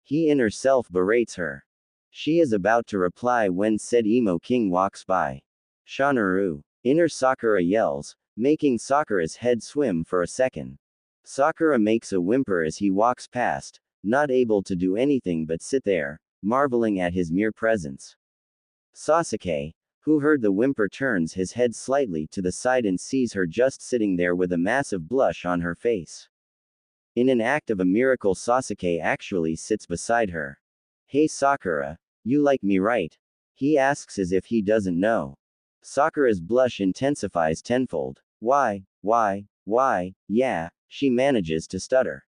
He inner self berates her. She is about to reply when said emo king walks by. Shanaru. Inner Sakura yells, making Sakura's head swim for a second. Sakura makes a whimper as he walks past, not able to do anything but sit there, marveling at his mere presence. Sasuke, who heard the whimper, turns his head slightly to the side and sees her just sitting there with a massive blush on her face. In an act of a miracle, Sasuke actually sits beside her. Hey Sakura, you like me right? He asks as if he doesn't know. Sakura's blush intensifies tenfold. Why, yeah, she manages to stutter.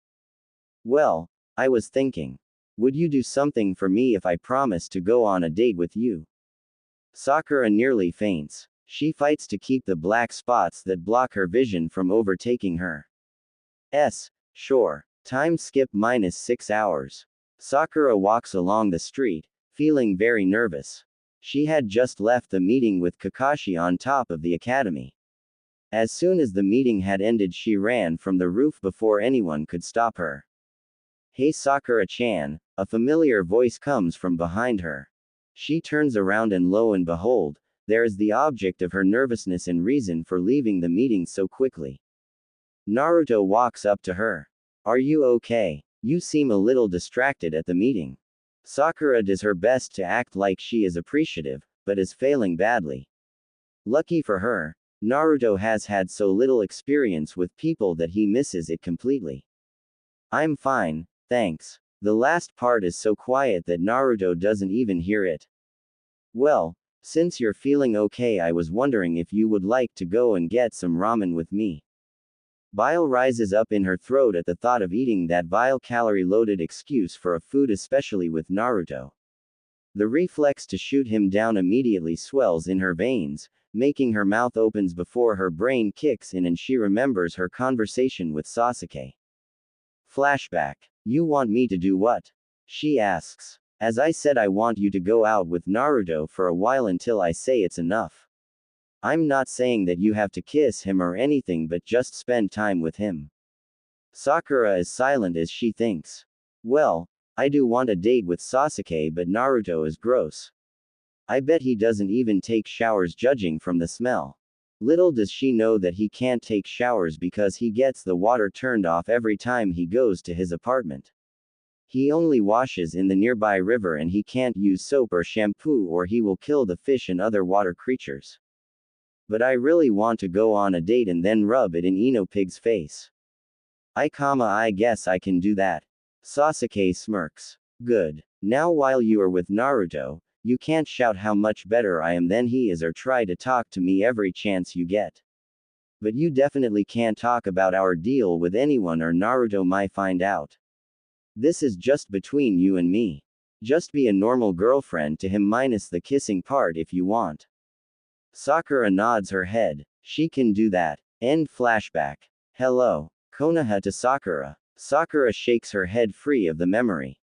Well, I was thinking. Would you do something for me if I promised to go on a date with you? Sakura nearly faints. She fights to keep the black spots that block her vision from overtaking her. Sure. Time skip -6 hours. Sakura walks along the street, feeling very nervous. She had just left the meeting with Kakashi on top of the academy. As soon as the meeting had ended, she ran from the roof before anyone could stop her. Hey Sakura-chan, a familiar voice comes from behind her. She turns around and lo and behold, there is the object of her nervousness and reason for leaving the meeting so quickly. Naruto walks up to her. Are you okay? You seem a little distracted at the meeting. Sakura does her best to act like she is appreciative, but is failing badly. Lucky for her, Naruto has had so little experience with people that he misses it completely. I'm fine, thanks. The last part is so quiet that Naruto doesn't even hear it. Well, since you're feeling okay, I was wondering if you would like to go and get some ramen with me. Bile rises up in her throat at the thought of eating that vile calorie-loaded excuse for a food, especially with Naruto. The reflex to shoot him down immediately swells in her veins, making her mouth opens before her brain kicks in and she remembers her conversation with Sasuke. Flashback. You want me to do what? She asks. As I said, I want you to go out with Naruto for a while until I say it's enough. I'm not saying that you have to kiss him or anything, but just spend time with him. Sakura is silent as she thinks. Well, I do want a date with Sasuke, but Naruto is gross. I bet he doesn't even take showers, judging from the smell. Little does she know that he can't take showers because he gets the water turned off every time he goes to his apartment. He only washes in the nearby river and he can't use soap or shampoo or he will kill the fish and other water creatures. But I really want to go on a date and then rub it in Ino Pig's face. I guess I can do that. Sasuke smirks. Good. Now while you are with Naruto, you can't shout how much better I am than he is or try to talk to me every chance you get. But you definitely can't talk about our deal with anyone or Naruto might find out. This is just between you and me. Just be a normal girlfriend to him minus the kissing part if you want. Sakura nods her head. She can do that. End flashback. Hello. Konoha to Sakura. Sakura shakes her head free of the memory.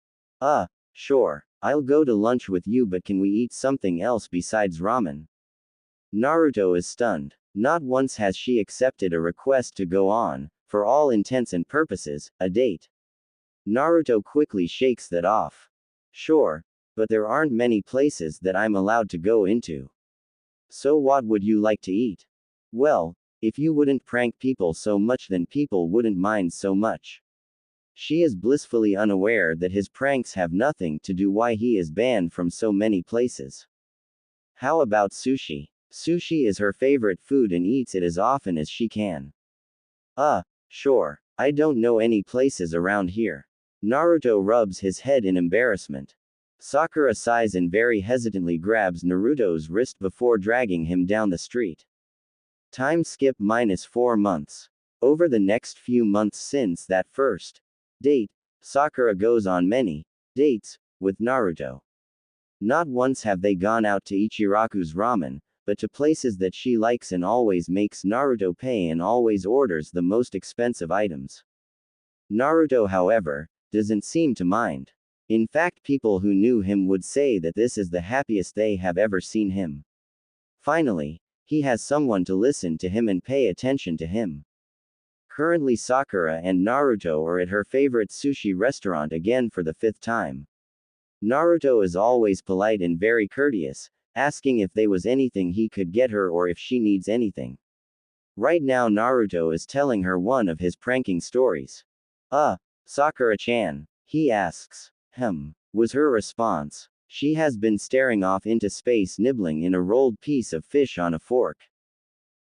Sure. I'll go to lunch with you, but can we eat something else besides ramen? Naruto is stunned. Not once has she accepted a request to go on, for all intents and purposes, a date. Naruto quickly shakes that off. Sure. But there aren't many places that I'm allowed to go into. So what would you like to eat? Well, if you wouldn't prank people so much, then people wouldn't mind so much. She is blissfully unaware that his pranks have nothing to do why he is banned from so many places. How about sushi? Sushi is her favorite food and eats it as often as she can. Sure. I don't know any places around here. Naruto rubs his head in embarrassment. Sakura sighs and very hesitantly grabs Naruto's wrist before dragging him down the street. Time skip -4 months. Over the next few months since that first date, Sakura goes on many dates with Naruto. Not once have they gone out to Ichiraku's ramen, but to places that she likes and always makes Naruto pay and always orders the most expensive items. Naruto, however, doesn't seem to mind. In fact, people who knew him would say that this is the happiest they have ever seen him. Finally, he has someone to listen to him and pay attention to him. Currently, Sakura and Naruto are at her favorite sushi restaurant again for the 5th time. Naruto is always polite and very courteous, asking if there was anything he could get her or if she needs anything. Right now, Naruto is telling her one of his pranking stories. Sakura-chan, he asks. Was her response. She has been staring off into space, nibbling in a rolled piece of fish on a fork.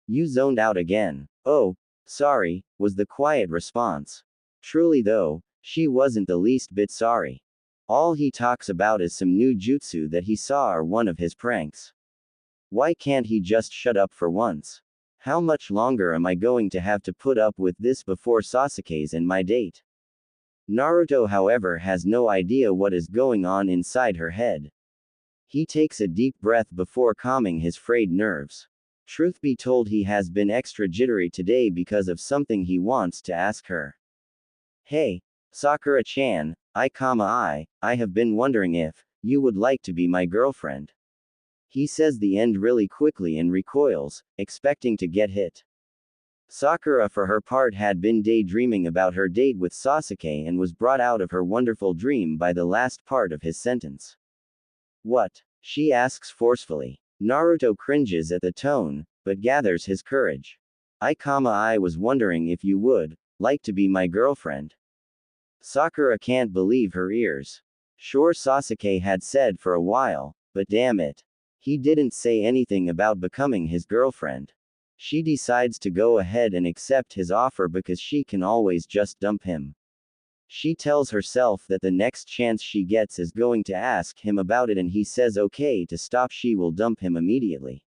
You zoned out again. Oh, sorry, was the quiet response. Truly though, she wasn't the least bit sorry. All he talks about is some new jutsu that he saw or one of his pranks. Why can't he just shut up for once? How much longer am I going to have to put up with this before Sasuke's and my date? Naruto, however, has no idea what is going on inside her head. He takes a deep breath before calming his frayed nerves. Truth be told, he has been extra jittery today because of something he wants to ask her. Hey, Sakura-chan, I have been wondering if you would like to be my girlfriend. He says the end really quickly and recoils, expecting to get hit. Sakura, for her part, had been daydreaming about her date with Sasuke and was brought out of her wonderful dream by the last part of his sentence. What? She asks forcefully. Naruto cringes at the tone, but gathers his courage. I was wondering if you would like to be my girlfriend. Sakura can't believe her ears. Sure, Sasuke had said for a while, but damn it. He didn't say anything about becoming his girlfriend. She decides to go ahead and accept his offer because she can always just dump him. She tells herself that the next chance she gets is going to ask him about it, and he says okay to stop, she will dump him immediately.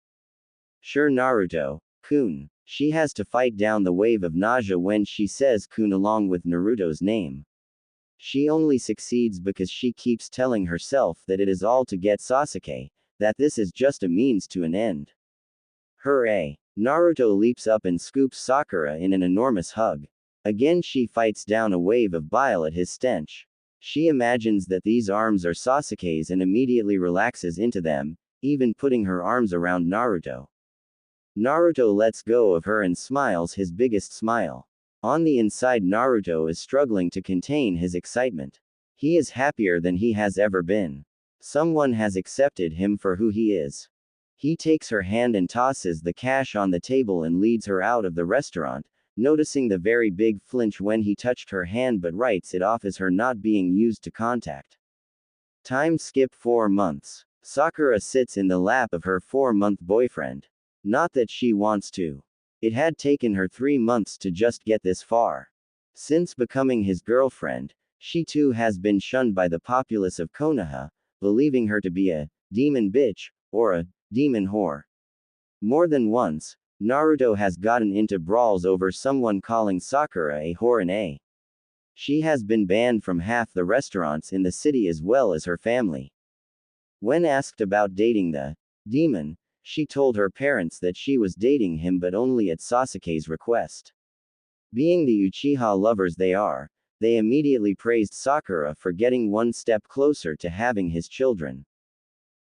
Sure, Naruto-kun. She has to fight down the wave of nausea when she says kun along with Naruto's name. She only succeeds because she keeps telling herself that it is all to get Sasuke, that this is just a means to an end. Hooray! Naruto leaps up and scoops Sakura in an enormous hug. Again she fights down a wave of bile at his stench. She imagines that these arms are Sasuke's and immediately relaxes into them, even putting her arms around Naruto. Naruto lets go of her and smiles his biggest smile. On the inside, Naruto is struggling to contain his excitement. He is happier than he has ever been. Someone has accepted him for who he is. He takes her hand and tosses the cash on the table and leads her out of the restaurant, noticing the very big flinch when he touched her hand but writes it off as her not being used to contact. Time skip 4 months. Sakura sits in the lap of her 4-month boyfriend. Not that she wants to. It had taken her 3 months to just get this far. Since becoming his girlfriend, she too has been shunned by the populace of Konoha, believing her to be a demon bitch, or a demon whore. More than once, Naruto has gotten into brawls over someone calling Sakura a whore and she has been banned from half the restaurants in the city as well as her family. When asked about dating the demon, she told her parents that she was dating him but only at Sasuke's request. Being the Uchiha lovers they are, they immediately praised Sakura for getting one step closer to having his children.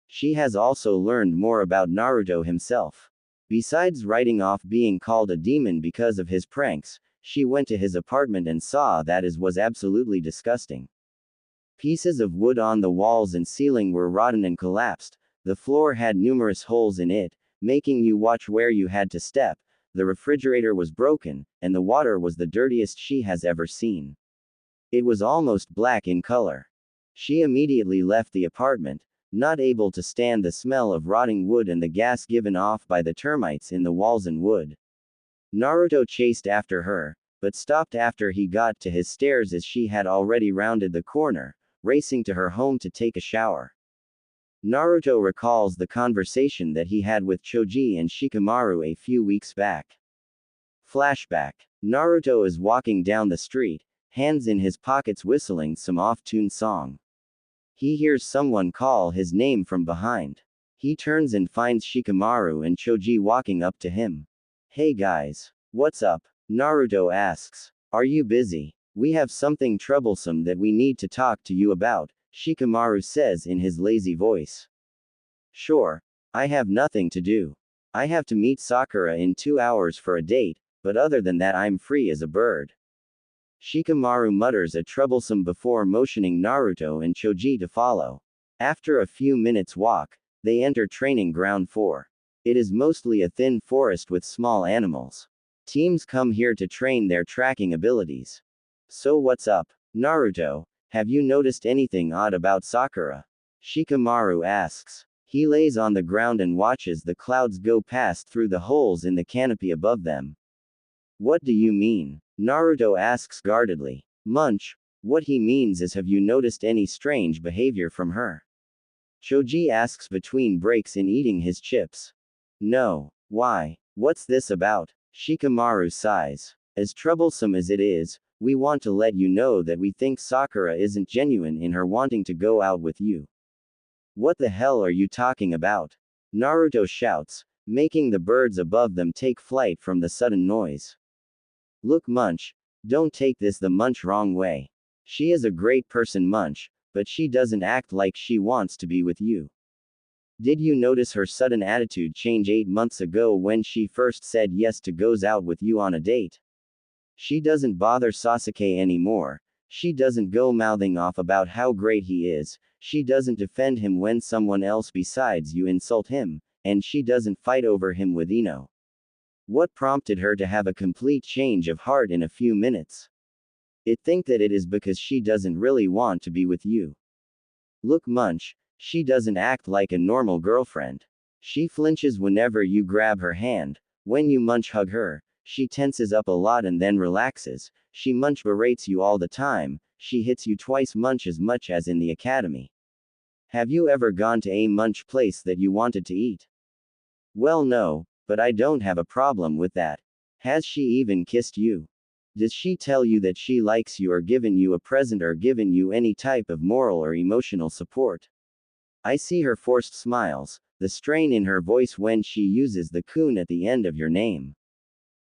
She has also learned more about Naruto himself. Besides writing off being called a demon because of his pranks, she went to his apartment and saw that it was absolutely disgusting. Pieces of wood on the walls and ceiling were rotten and collapsed, the floor had numerous holes in it, making you watch where you had to step, the refrigerator was broken, and the water was the dirtiest she has ever seen. It was almost black in color. She immediately left the apartment, not able to stand the smell of rotting wood and the gas given off by the termites in the walls and wood. Naruto chased after her, but stopped after he got to his stairs as she had already rounded the corner, racing to her home to take a shower. Naruto recalls the conversation that he had with Choji and Shikamaru a few weeks back. Flashback. Naruto is walking down the street, hands in his pockets whistling some off-tune song. He hears someone call his name from behind. He turns and finds Shikamaru and Choji walking up to him. Hey guys. What's up? Naruto asks. Are you busy? We have something troublesome that we need to talk to you about, Shikamaru says in his lazy voice. Sure. I have nothing to do. I have to meet Sakura in 2 hours for a date, but other than that I'm free as a bird. Shikamaru mutters a troublesome before motioning Naruto and Choji to follow. After a few minutes' walk, they enter training ground 4. It is mostly a thin forest with small animals. Teams come here to train their tracking abilities. So what's up, Naruto? Have you noticed anything odd about Sakura? Shikamaru asks. He lays on the ground and watches the clouds go past through the holes in the canopy above them. What do you mean? Naruto asks guardedly. Munch, what he means is, have you noticed any strange behavior from her? Choji asks between breaks in eating his chips. No. Why? What's this about? Shikamaru sighs. As troublesome as it is, we want to let you know that we think Sakura isn't genuine in her wanting to go out with you. What the hell are you talking about? Naruto shouts, making the birds above them take flight from the sudden noise. Look Munch, don't take this the Munch wrong way. She is a great person Munch, but she doesn't act like she wants to be with you. Did you notice her sudden attitude change 8 months ago when she first said yes to goes out with you on a date? She doesn't bother Sasuke anymore. She doesn't go mouthing off about how great he is, she doesn't defend him when someone else besides you insult him, and she doesn't fight over him with Ino. What prompted her to have a complete change of heart in a few minutes? I think that it is because she doesn't really want to be with you. Look Munch, she doesn't act like a normal girlfriend. She flinches whenever you grab her hand. When you Munch hug her, she tenses up a lot and then relaxes. She Munch berates you all the time. She hits you twice Munch as much as in the academy. Have you ever gone to a Munch place that you wanted to eat? Well no, but I don't have a problem with that. Has she even kissed you? Does she tell you that she likes you or given you a present or given you any type of moral or emotional support? I see her forced smiles, the strain in her voice when she uses the kun at the end of your name.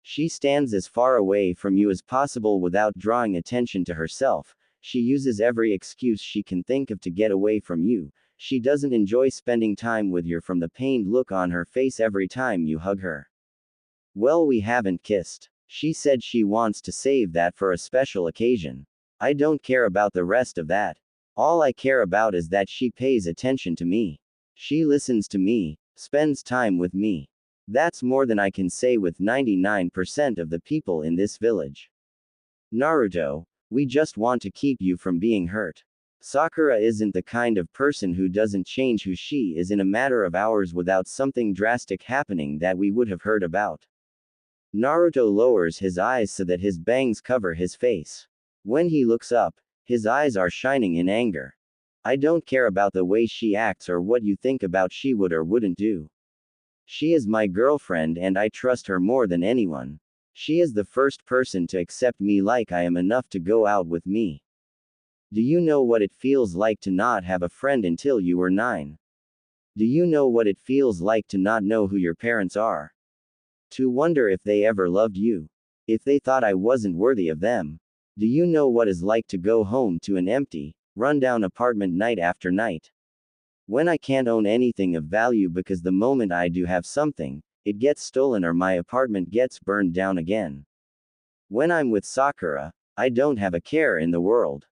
She stands as far away from you as possible without drawing attention to herself. She uses every excuse she can think of to get away from you. She doesn't enjoy spending time with you from the pained look on her face every time you hug her. Well, we haven't kissed. She said she wants to save that for a special occasion. I don't care about the rest of that. All I care about is that she pays attention to me. She listens to me, spends time with me. That's more than I can say with 99% of the people in this village. Naruto, we just want to keep you from being hurt. Sakura isn't the kind of person who doesn't change who she is in a matter of hours without something drastic happening that we would have heard about. Naruto lowers his eyes so that his bangs cover his face. When he looks up, his eyes are shining in anger. I don't care about the way she acts or what you think about she would or wouldn't do. She is my girlfriend and I trust her more than anyone. She is the first person to accept me like I am enough to go out with me. Do you know what it feels like to not have a friend until you were 9? Do you know what it feels like to not know who your parents are? To wonder if they ever loved you? If they thought I wasn't worthy of them? Do you know what it's like to go home to an empty, rundown apartment night after night? When I can't own anything of value because the moment I do have something, it gets stolen or my apartment gets burned down again. When I'm with Sakura, I don't have a care in the world.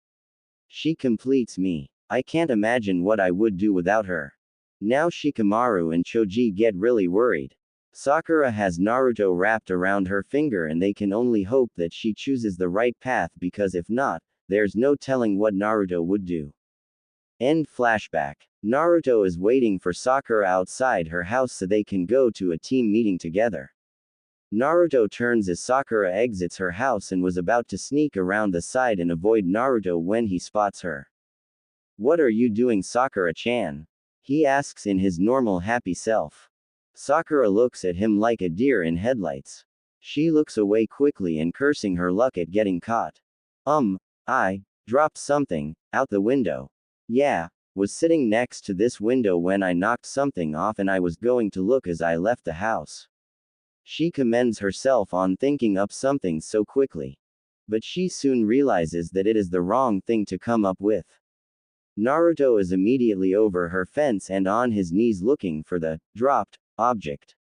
She completes me. I can't imagine what I would do without her. Now Shikamaru and Choji get really worried. Sakura has Naruto wrapped around her finger and they can only hope that she chooses the right path because if not, there's no telling what Naruto would do. End flashback. Naruto is waiting for Sakura outside her house so they can go to a team meeting together. Naruto turns as Sakura exits her house and was about to sneak around the side and avoid Naruto when he spots her. What are you doing Sakura-chan? He asks in his normal happy self. Sakura looks at him like a deer in headlights. She looks away quickly and cursing her luck at getting caught. I dropped something out the window. Yeah, was sitting next to this window when I knocked something off and I was going to look as I left the house. She commends herself on thinking up something so quickly. But she soon realizes that it is the wrong thing to come up with. Naruto is immediately over her fence and on his knees looking for the dropped object.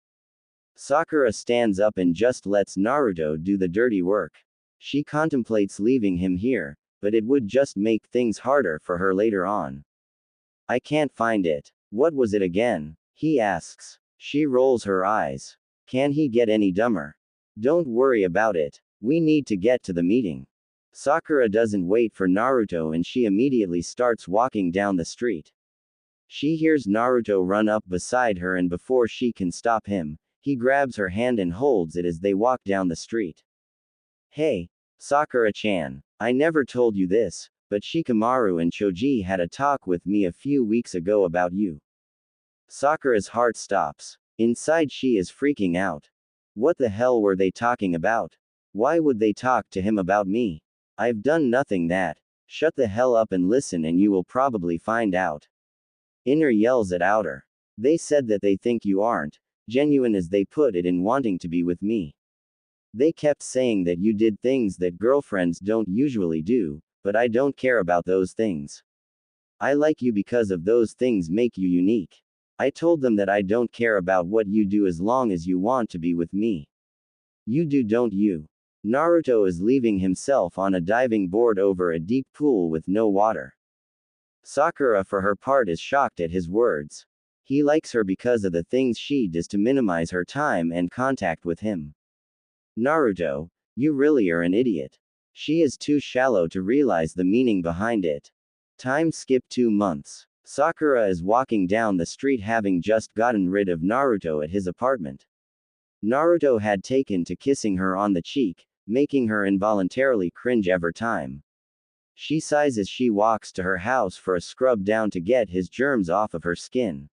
Sakura stands up and just lets Naruto do the dirty work. She contemplates leaving him here, but it would just make things harder for her later on. I can't find it. What was it again? He asks. She rolls her eyes. Can he get any dumber? Don't worry about it. We need to get to the meeting. Sakura doesn't wait for Naruto and she immediately starts walking down the street. She hears Naruto run up beside her and before she can stop him, he grabs her hand and holds it as they walk down the street. Hey, Sakura-chan, I never told you this, but Shikamaru and Choji had a talk with me a few weeks ago about you. Sakura's heart stops. Inside she is freaking out. What the hell were they talking about? Why would they talk to him about me? I've done nothing that. Shut the hell up and listen and you will probably find out. Inner yells at outer. They said that they think you aren't genuine as they put it in wanting to be with me. They kept saying that you did things that girlfriends don't usually do, but I don't care about those things. I like you because of those things make you unique. I told them that I don't care about what you do as long as you want to be with me. You do, don't you? Naruto is leaving himself on a diving board over a deep pool with no water. Sakura for her part is shocked at his words. He likes her because of the things she does to minimize her time and contact with him. Naruto, you really are an idiot. She is too shallow to realize the meaning behind it. Time skip 2 months. Sakura is walking down the street having just gotten rid of Naruto at his apartment. Naruto had taken to kissing her on the cheek, making her involuntarily cringe every time. She sighs as she walks to her house for a scrub down to get his germs off of her skin.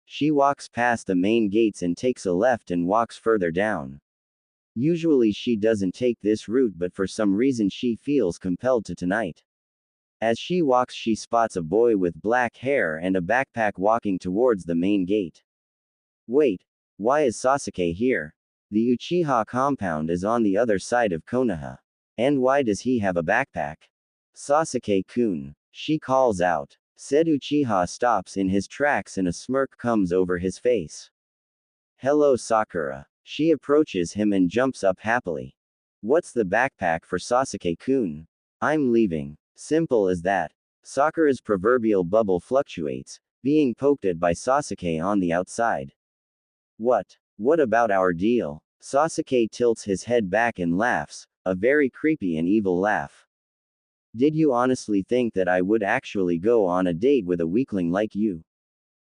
She walks past the main gates and takes a left and walks further down. Usually she doesn't take this route but for some reason she feels compelled to tonight. As she walks she spots a boy with black hair and a backpack walking towards the main gate. Wait, why is Sasuke here? The Uchiha compound is on the other side of Konoha. And why does he have a backpack? Sasuke-kun, she calls out. Said Uchiha stops in his tracks and a smirk comes over his face. Hello Sakura. She approaches him and jumps up happily. What's the backpack for Sasuke-kun? I'm leaving. Simple as that. Sakura's proverbial bubble fluctuates, being poked at by Sasuke on the outside. What about our deal? Sasuke tilts his head back and laughs, a very creepy and evil laugh. Did you honestly think that I would actually go on a date with a weakling like you?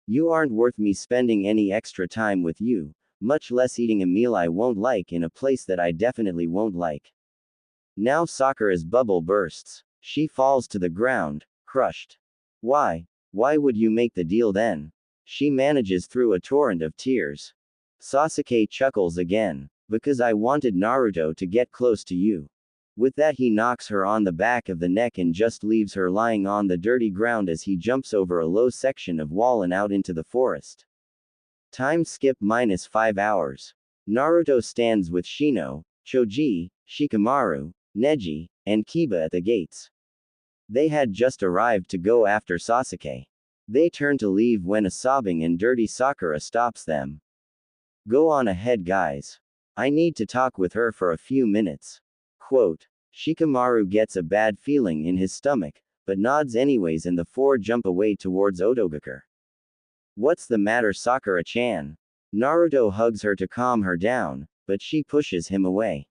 You aren't worth me spending any extra time with you, much less eating a meal I won't like in a place that I definitely won't like. Now Sakura's bubble bursts. She falls to the ground, crushed. Why would you make the deal then? She manages through a torrent of tears. Sasuke chuckles again. Because I wanted Naruto to get close to you. With that he knocks her on the back of the neck and just leaves her lying on the dirty ground as he jumps over a low section of wall and out into the forest. Time skip -5 hours. Naruto stands with Shino, Choji, Shikamaru, Neji, and Kiba at the gates. They had just arrived to go after Sasuke. They turn to leave when a sobbing and dirty Sakura stops them. Go on ahead guys. I need to talk with her for a few minutes. Quote. Shikamaru gets a bad feeling in his stomach, but nods anyways and the four jump away towards Otogakure. What's the matter Sakura-chan? Naruto hugs her to calm her down, but she pushes him away.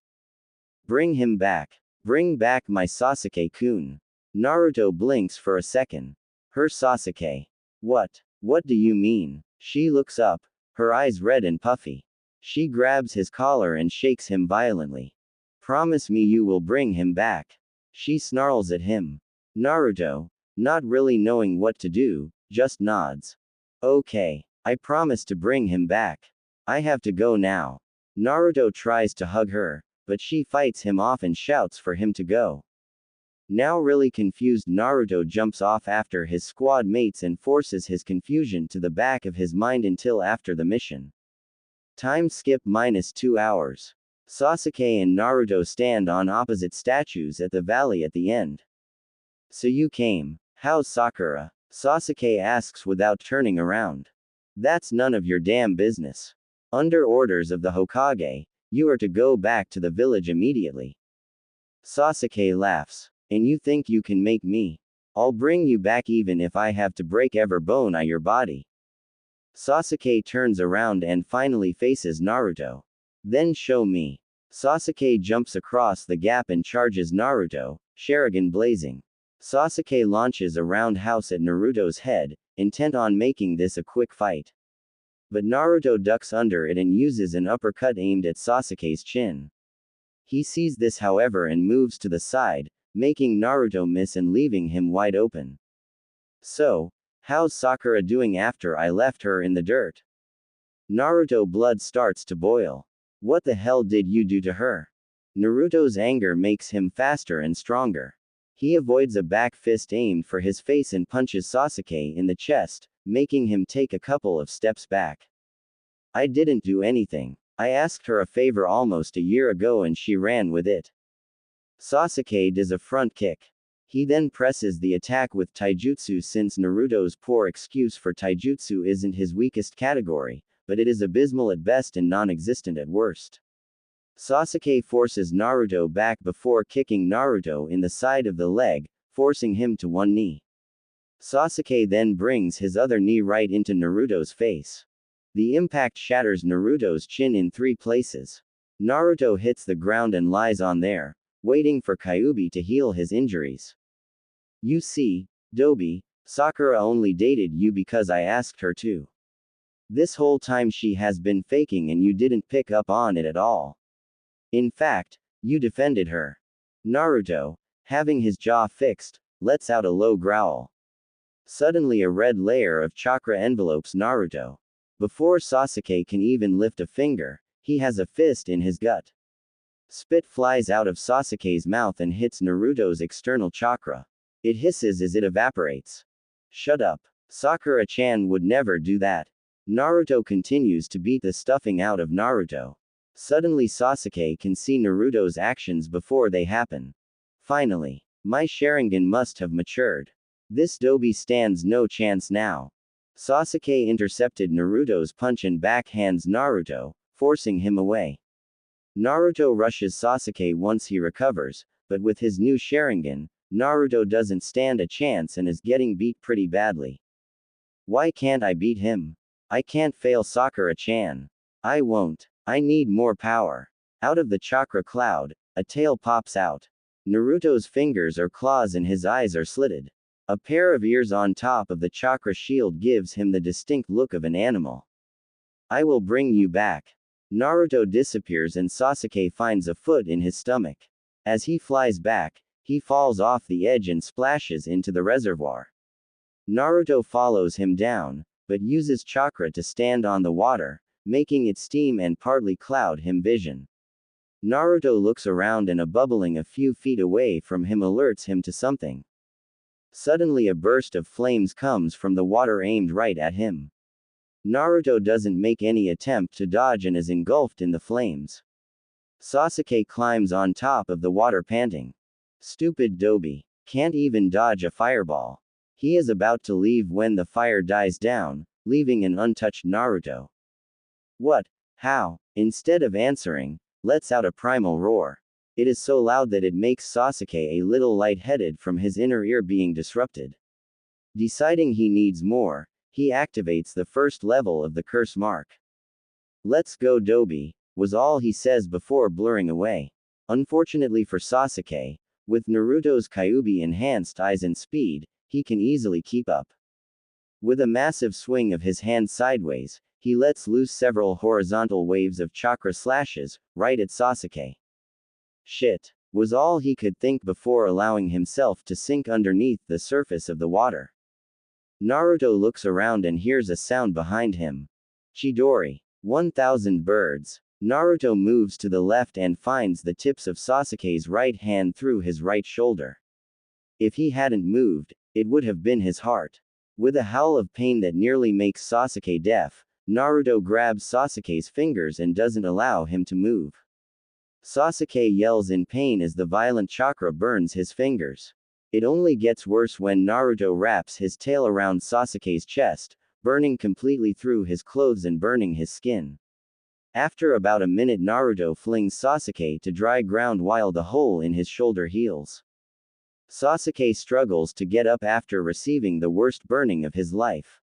Bring him back. Bring back my Sasuke-kun. Naruto blinks for a second. Her Sasuke. What do you mean? She looks up, her eyes red and puffy. She grabs his collar and shakes him violently. Promise me you will bring him back. She snarls at him. Naruto, not really knowing what to do, just nods. Okay, I promise to bring him back. I have to go now. Naruto tries to hug her, but she fights him off and shouts for him to go. Now really confused, Naruto jumps off after his squad mates and forces his confusion to the back of his mind until after the mission. Time skip -2 hours. Sasuke and Naruto stand on opposite statues at the valley at the end. So you came. How's Sakura? Sasuke asks without turning around. That's none of your damn business. Under orders of the Hokage, you are to go back to the village immediately. Sasuke laughs. And you think you can make me? I'll bring you back even if I have to break every bone out your body. Sasuke turns around and finally faces Naruto. Then show me. Sasuke jumps across the gap and charges Naruto, Sharingan blazing. Sasuke launches a roundhouse at Naruto's head, intent on making this a quick fight. But Naruto ducks under it and uses an uppercut aimed at Sasuke's chin. He sees this however and moves to the side, making Naruto miss and leaving him wide open. So, how's Sakura doing after I left her in the dirt? Naruto blood starts to boil. What the hell did you do to her? Naruto's anger makes him faster and stronger. He avoids a back fist aimed for his face and punches Sasuke in the chest, making him take a couple of steps back. I didn't do anything. I asked her a favor almost a year ago and she ran with it. Sasuke does a front kick. He then presses the attack with taijutsu since Naruto's poor excuse for taijutsu isn't his weakest category, but it is abysmal at best and non-existent at worst. Sasuke forces Naruto back before kicking Naruto in the side of the leg, forcing him to one knee. Sasuke then brings his other knee right into Naruto's face. The impact shatters Naruto's chin in 3 places. Naruto hits the ground and lies on there, waiting for Kyuubi to heal his injuries. You see, Dobi, Sakura only dated you because I asked her to. This whole time she has been faking and you didn't pick up on it at all. In fact, you defended her. Naruto, having his jaw fixed, lets out a low growl. Suddenly a red layer of chakra envelopes Naruto. Before Sasuke can even lift a finger, he has a fist in his gut. Spit flies out of Sasuke's mouth and hits Naruto's external chakra. It hisses as it evaporates. Shut up. Sakura-chan would never do that. Naruto continues to beat the stuffing out of Naruto. Suddenly Sasuke can see Naruto's actions before they happen. Finally, my Sharingan must have matured. This Dobi stands no chance now. Sasuke intercepted Naruto's punch and backhands Naruto, forcing him away. Naruto rushes Sasuke once he recovers, but with his new Sharingan, Naruto doesn't stand a chance and is getting beat pretty badly. Why can't I beat him? I can't fail Sakura-chan. I won't. I need more power. Out of the chakra cloud, a tail pops out. Naruto's fingers or claws and his eyes are slitted. A pair of ears on top of the chakra shield gives him the distinct look of an animal. I will bring you back. Naruto disappears and Sasuke finds a foot in his stomach. As he flies back, he falls off the edge and splashes into the reservoir. Naruto follows him down, but uses chakra to stand on the water, making it steam and partly cloud him vision. Naruto looks around and a bubbling a few feet away from him alerts him to something. Suddenly a burst of flames comes from the water aimed right at him. Naruto doesn't make any attempt to dodge and is engulfed in the flames. Sasuke climbs on top of the water panting. Stupid Dobi. Can't even dodge a fireball. He is about to leave when the fire dies down, leaving an untouched Naruto. What? How? Instead of answering, lets out a primal roar. It is so loud that it makes Sasuke a little lightheaded from his inner ear being disrupted. Deciding he needs more, he activates the first level of the curse mark. Let's go Dobi, was all he says before blurring away. Unfortunately for Sasuke, with Naruto's Kyuubi enhanced eyes and speed, he can easily keep up. With a massive swing of his hand sideways, he lets loose several horizontal waves of chakra slashes, right at Sasuke. Shit, was all he could think before allowing himself to sink underneath the surface of the water. Naruto looks around and hears a sound behind him. Chidori. 1,000 birds. Naruto moves to the left and finds the tips of Sasuke's right hand through his right shoulder. If he hadn't moved, it would have been his heart. With a howl of pain that nearly makes Sasuke deaf, Naruto grabs Sasuke's fingers and doesn't allow him to move. Sasuke yells in pain as the violent chakra burns his fingers. It only gets worse when Naruto wraps his tail around Sasuke's chest, burning completely through his clothes and burning his skin. After about a minute, Naruto flings Sasuke to dry ground while the hole in his shoulder heals. Sasuke struggles to get up after receiving the worst burning of his life.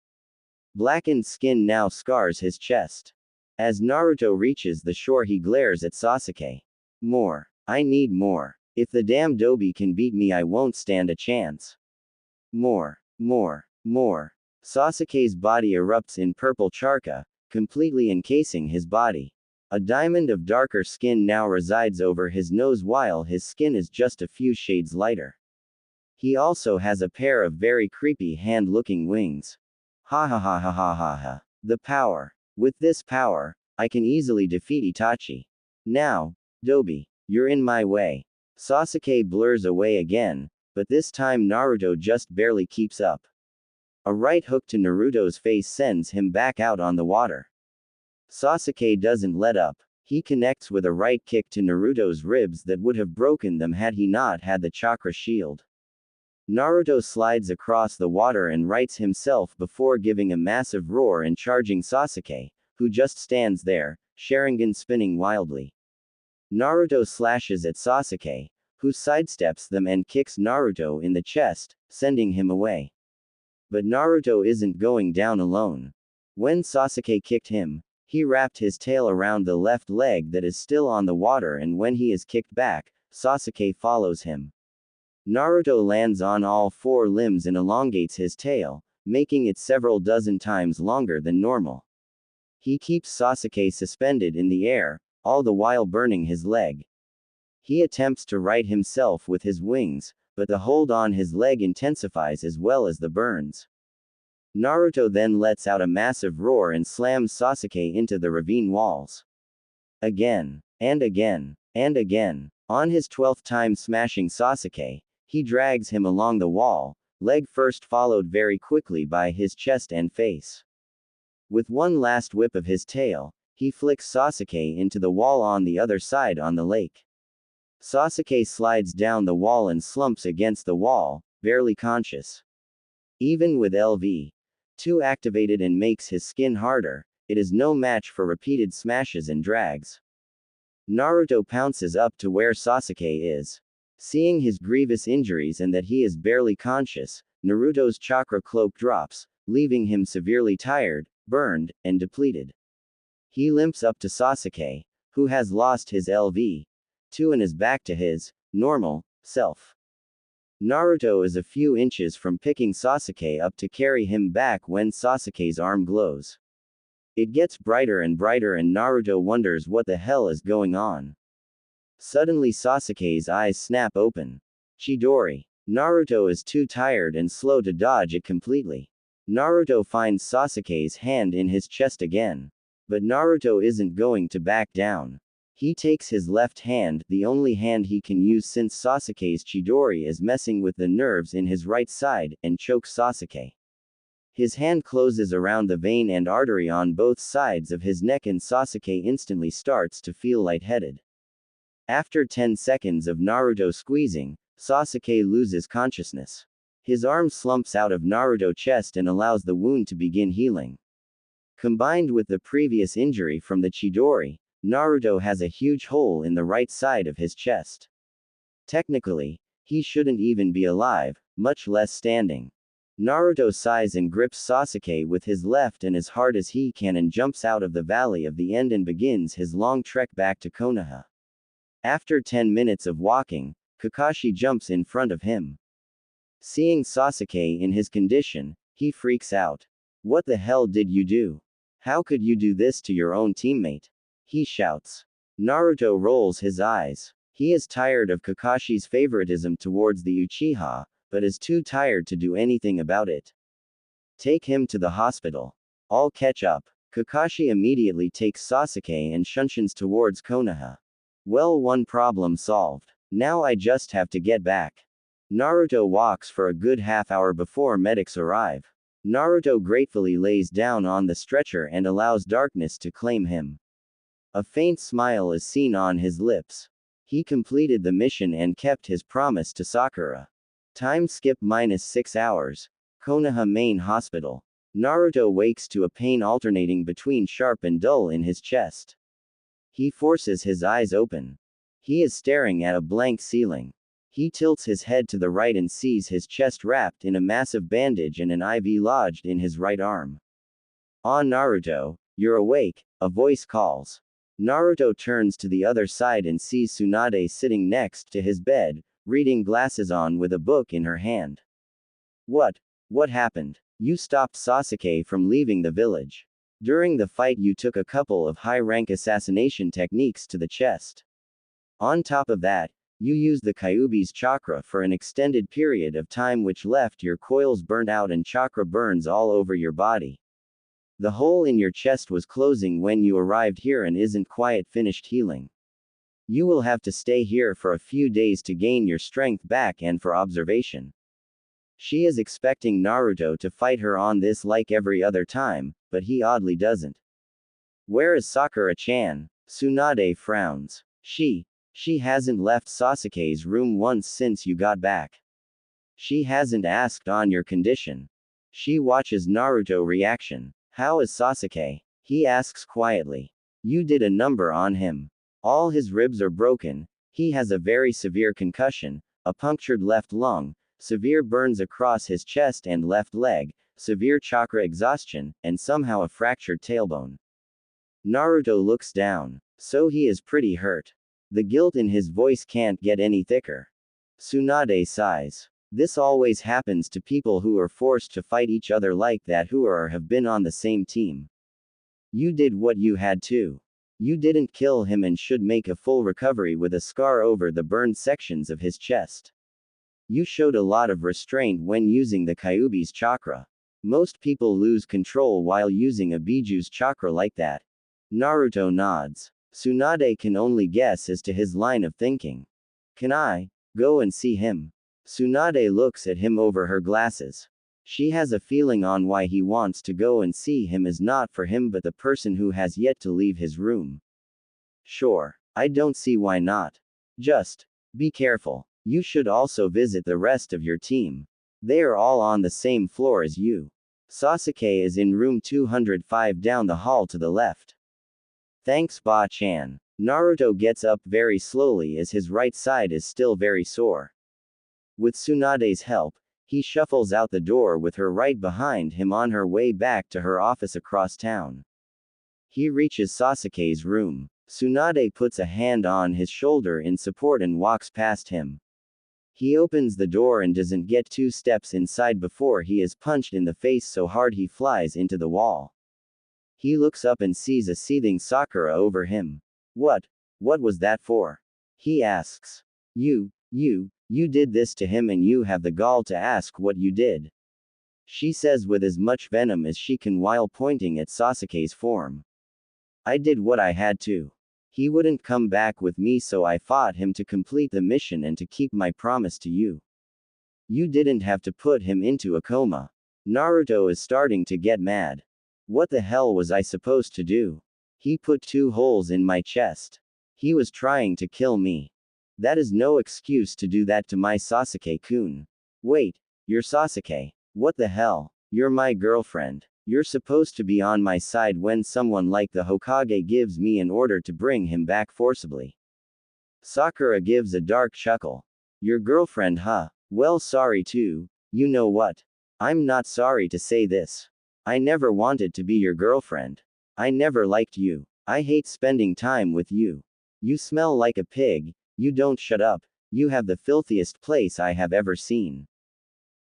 Blackened skin now scars his chest. As Naruto reaches the shore, he glares at Sasuke. More. I need more. If the damn Dobi can beat me, I won't stand a chance. More. More. More. Sasuke's body erupts in purple chakra, completely encasing his body. A diamond of darker skin now resides over his nose while his skin is just a few shades lighter. He also has a pair of very creepy hand-looking wings. Ha ha ha ha ha ha ha. The power. With this power, I can easily defeat Itachi. Now, Dobi, you're in my way. Sasuke blurs away again, but this time Naruto just barely keeps up. A right hook to Naruto's face sends him back out on the water. Sasuke doesn't let up. He connects with a right kick to Naruto's ribs that would have broken them had he not had the chakra shield. Naruto slides across the water and rights himself before giving a massive roar and charging Sasuke, who just stands there, Sharingan spinning wildly. Naruto slashes at Sasuke, who sidesteps them and kicks Naruto in the chest, sending him away. But Naruto isn't going down alone. When Sasuke kicked him, he wrapped his tail around the left leg that is still on the water, and when he is kicked back, Sasuke follows him. Naruto lands on all four limbs and elongates his tail, making it several dozen times longer than normal. He keeps Sasuke suspended in the air, all the while burning his leg. He attempts to right himself with his wings, but the hold on his leg intensifies as well as the burns. Naruto then lets out a massive roar and slams Sasuke into the ravine walls. Again, and again, and again. On his 12th time smashing Sasuke, he drags him along the wall, leg first followed very quickly by his chest and face. With one last whip of his tail, he flicks Sasuke into the wall on the other side on the lake. Sasuke slides down the wall and slumps against the wall, barely conscious. Even with LV2 activated and makes his skin harder, it is no match for repeated smashes and drags. Naruto pounces up to where Sasuke is. Seeing his grievous injuries and that he is barely conscious, Naruto's chakra cloak drops, leaving him severely tired, burned, and depleted. He limps up to Sasuke, who has lost his LV2 and is back to his normal self. Naruto is a few inches from picking Sasuke up to carry him back when Sasuke's arm glows. It gets brighter and brighter and Naruto wonders what the hell is going on. Suddenly Sasuke's eyes snap open. Chidori. Naruto is too tired and slow to dodge it completely. Naruto finds Sasuke's hand in his chest again. But Naruto isn't going to back down. He takes his left hand, the only hand he can use since Sasuke's Chidori is messing with the nerves in his right side, and chokes Sasuke. His hand closes around the vein and artery on both sides of his neck and Sasuke instantly starts to feel lightheaded. After 10 seconds of Naruto squeezing, Sasuke loses consciousness. His arm slumps out of Naruto's chest and allows the wound to begin healing. Combined with the previous injury from the Chidori, Naruto has a huge hole in the right side of his chest. Technically, he shouldn't even be alive, much less standing. Naruto sighs and grips Sasuke with his left and as hard as he can and jumps out of the Valley of the End and begins his long trek back to Konoha. After 10 minutes of walking, Kakashi jumps in front of him. Seeing Sasuke in his condition, he freaks out. What the hell did you do? How could you do this to your own teammate? He shouts. Naruto rolls his eyes. He is tired of Kakashi's favoritism towards the Uchiha, but is too tired to do anything about it. Take him to the hospital. I'll catch up. Kakashi immediately takes Sasuke and shunshuns towards Konoha. Well, one problem solved. Now I just have to get back. Naruto walks for a good half hour before medics arrive. Naruto gratefully lays down on the stretcher and allows darkness to claim him. A faint smile is seen on his lips. He completed the mission and kept his promise to Sakura. Time skip -6 hours. Konoha Main Hospital. Naruto wakes to a pain alternating between sharp and dull in his chest. He forces his eyes open. He is staring at a blank ceiling. He tilts his head to the right and sees his chest wrapped in a massive bandage and an IV lodged in his right arm. "Ah, Naruto, you're awake," a voice calls. Naruto turns to the other side and sees Tsunade sitting next to his bed, reading glasses on with a book in her hand. What happened? You stopped Sasuke from leaving the village. During the fight you took a couple of high-rank assassination techniques to the chest. On top of that, you used the Kyuubi's chakra for an extended period of time which left your coils burnt out and chakra burns all over your body. The hole in your chest was closing when you arrived here and isn't quite finished healing. You will have to stay here for a few days to gain your strength back and for observation. She is expecting Naruto to fight her on this like every other time, but he oddly doesn't. Where is Sakura-chan? Tsunade frowns. She hasn't left Sasuke's room once since you got back. She hasn't asked on your condition. She watches Naruto reaction. How is Sasuke? He asks quietly. You did a number on him. All his ribs are broken, he has a very severe concussion, a punctured left lung, severe burns across his chest and left leg, severe chakra exhaustion, and somehow a fractured tailbone. Naruto looks down. So he is pretty hurt. The guilt in his voice can't get any thicker. Tsunade sighs. This always happens to people who are forced to fight each other like that who are or have been on the same team. You did what you had to. You didn't kill him and should make a full recovery with a scar over the burned sections of his chest. You showed a lot of restraint when using the Kyuubi's chakra. Most people lose control while using a Bijuu's chakra like that. Naruto nods. Tsunade can only guess as to his line of thinking. Can I go and see him? Tsunade looks at him over her glasses. She has a feeling on why he wants to go and see him is not for him but the person who has yet to leave his room. Sure. I don't see why not. Just be careful. You should also visit the rest of your team. They are all on the same floor as you. Sasuke is in room 205 down the hall to the left. Thanks Ba-chan. Naruto gets up very slowly as his right side is still very sore. With Tsunade's help, he shuffles out the door with her right behind him on her way back to her office across town. He reaches Sasuke's room. Tsunade puts a hand on his shoulder in support and walks past him. He opens the door and doesn't get 2 steps inside before he is punched in the face so hard he flies into the wall. He looks up and sees a seething Sakura over him. What was that for? He asks. You did this to him and you have the gall to ask what you did. She says with as much venom as she can while pointing at Sasuke's form. I did what I had to. He wouldn't come back with me so I fought him to complete the mission and to keep my promise to you. You didn't have to put him into a coma. Naruto is starting to get mad. What the hell was I supposed to do? He put 2 holes in my chest. He was trying to kill me. That is no excuse to do that to my Sasuke-kun. Wait, you're Sasuke. What the hell? You're my girlfriend. You're supposed to be on my side when someone like the Hokage gives me an order to bring him back forcibly. Sakura gives a dark chuckle. Your girlfriend, huh? Well, sorry too. You know what? I'm not sorry to say this. I never wanted to be your girlfriend. I never liked you. I hate spending time with you. You smell like a pig. You don't shut up. You have the filthiest place I have ever seen.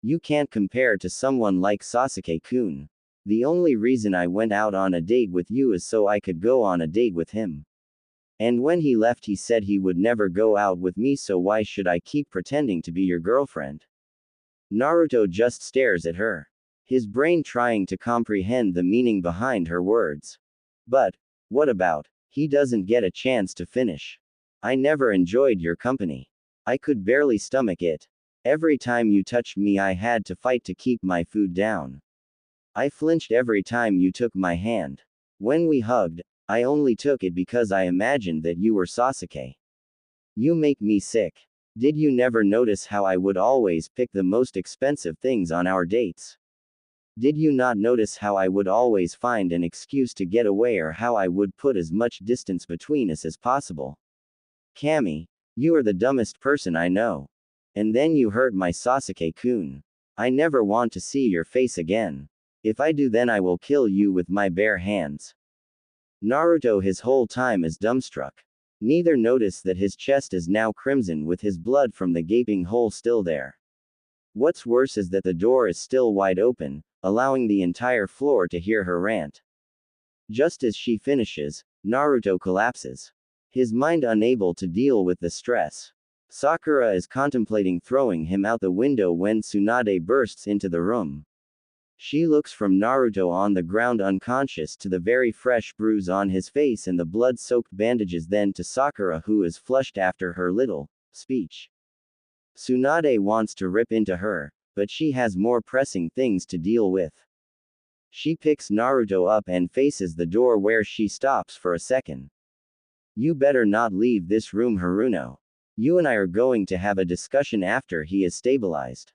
You can't compare to someone like Sasuke-kun. The only reason I went out on a date with you is so I could go on a date with him. And when he left he said he would never go out with me, so why should I keep pretending to be your girlfriend? Naruto just stares at her. His brain trying to comprehend the meaning behind her words. But what about? He doesn't get a chance to finish. I never enjoyed your company. I could barely stomach it. Every time you touched me, I had to fight to keep my food down. I flinched every time you took my hand. When we hugged, I only took it because I imagined that you were Sasuke. You make me sick. Did you never notice how I would always pick the most expensive things on our dates? Did you not notice how I would always find an excuse to get away, or how I would put as much distance between us as possible? Kami, you are the dumbest person I know. And then you hurt my Sasuke-kun. I never want to see your face again. If I do, then I will kill you with my bare hands. Naruto his whole time is dumbstruck. Neither notice that his chest is now crimson with his blood from the gaping hole still there. What's worse is that the door is still wide open, allowing the entire floor to hear her rant. Just as she finishes, Naruto collapses. His mind unable to deal with the stress. Sakura is contemplating throwing him out the window when Tsunade bursts into the room. She looks from Naruto on the ground unconscious to the very fresh bruise on his face and the blood-soaked bandages, then to Sakura, who is flushed after her little speech. Tsunade wants to rip into her, but she has more pressing things to deal with. She picks Naruto up and faces the door, where she stops for a second. You better not leave this room, Haruno. You and I are going to have a discussion after he is stabilized.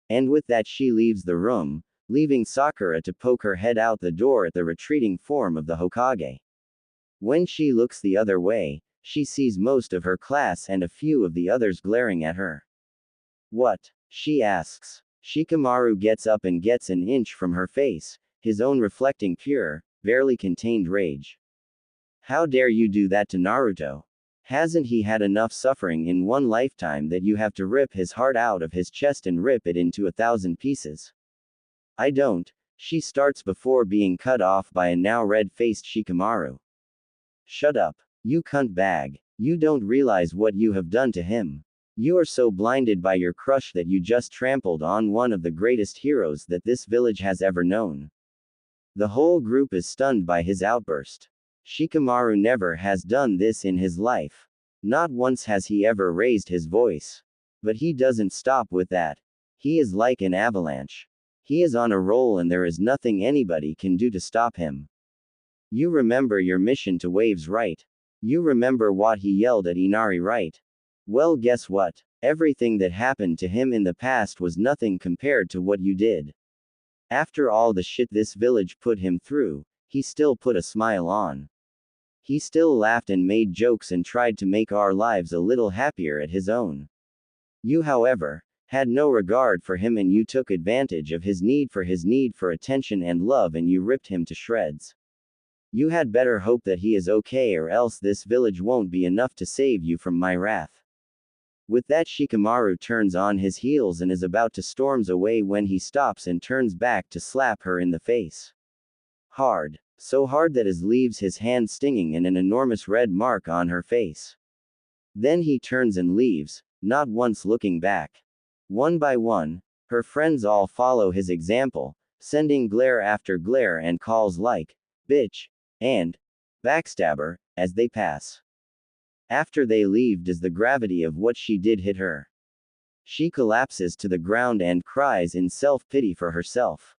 And with that she leaves the room, leaving Sakura to poke her head out the door at the retreating form of the Hokage. When she looks the other way, she sees most of her class and a few of the others glaring at her. What? She asks. Shikamaru gets up and gets an inch from her face, his own reflecting pure, barely contained rage. How dare you do that to Naruto? Hasn't he had enough suffering in one lifetime that you have to rip his heart out of his chest and rip it into 1,000 pieces? I don't, she starts before being cut off by a now red-faced Shikamaru. Shut up. You cunt bag. You don't realize what you have done to him. You are so blinded by your crush that you just trampled on one of the greatest heroes that this village has ever known. The whole group is stunned by his outburst. Shikamaru never has done this in his life. Not once has he ever raised his voice. But he doesn't stop with that. He is like an avalanche. He is on a roll and there is nothing anybody can do to stop him. You remember your mission to Waves, right? You remember what he yelled at Inari, right? Well, guess what? Everything that happened to him in the past was nothing compared to what you did. After all the shit this village put him through, he still put a smile on. He still laughed and made jokes and tried to make our lives a little happier at his own. You, however, had no regard for him, and you took advantage of his need for attention and love, and you ripped him to shreds. You had better hope that he is okay, or else this village won't be enough to save you from my wrath. With that, Shikamaru turns on his heels and is about to storms away when he stops and turns back to slap her in the face. Hard. So hard that it leaves his hand stinging and an enormous red mark on her face. Then he turns and leaves, not once looking back. One by one, her friends all follow his example, sending glare after glare and calls like, bitch, and backstabber, as they pass. After they leave, does the gravity of what she did hit her? She collapses to the ground and cries in self-pity for herself.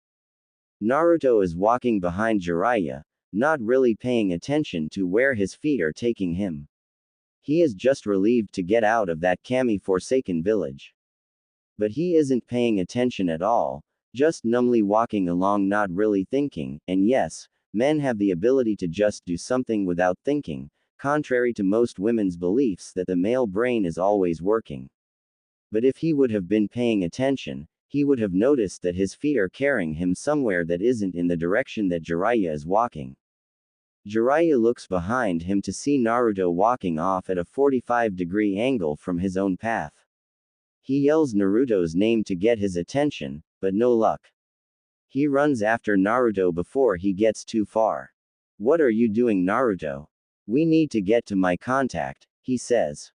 Naruto is walking behind Jiraiya, not really paying attention to where his feet are taking him. He is just relieved to get out of that Kami-forsaken village. But he isn't paying attention at all, just numbly walking along, not really thinking, and yes, men have the ability to just do something without thinking, contrary to most women's beliefs that the male brain is always working. But if he would have been paying attention, he would have noticed that his feet are carrying him somewhere that isn't in the direction that Jiraiya is walking. Jiraiya looks behind him to see Naruto walking off at a 45-degree angle from his own path. He yells Naruto's name to get his attention, but no luck. He runs after Naruto before he gets too far. What are you doing, Naruto? We need to get to my contact, he says.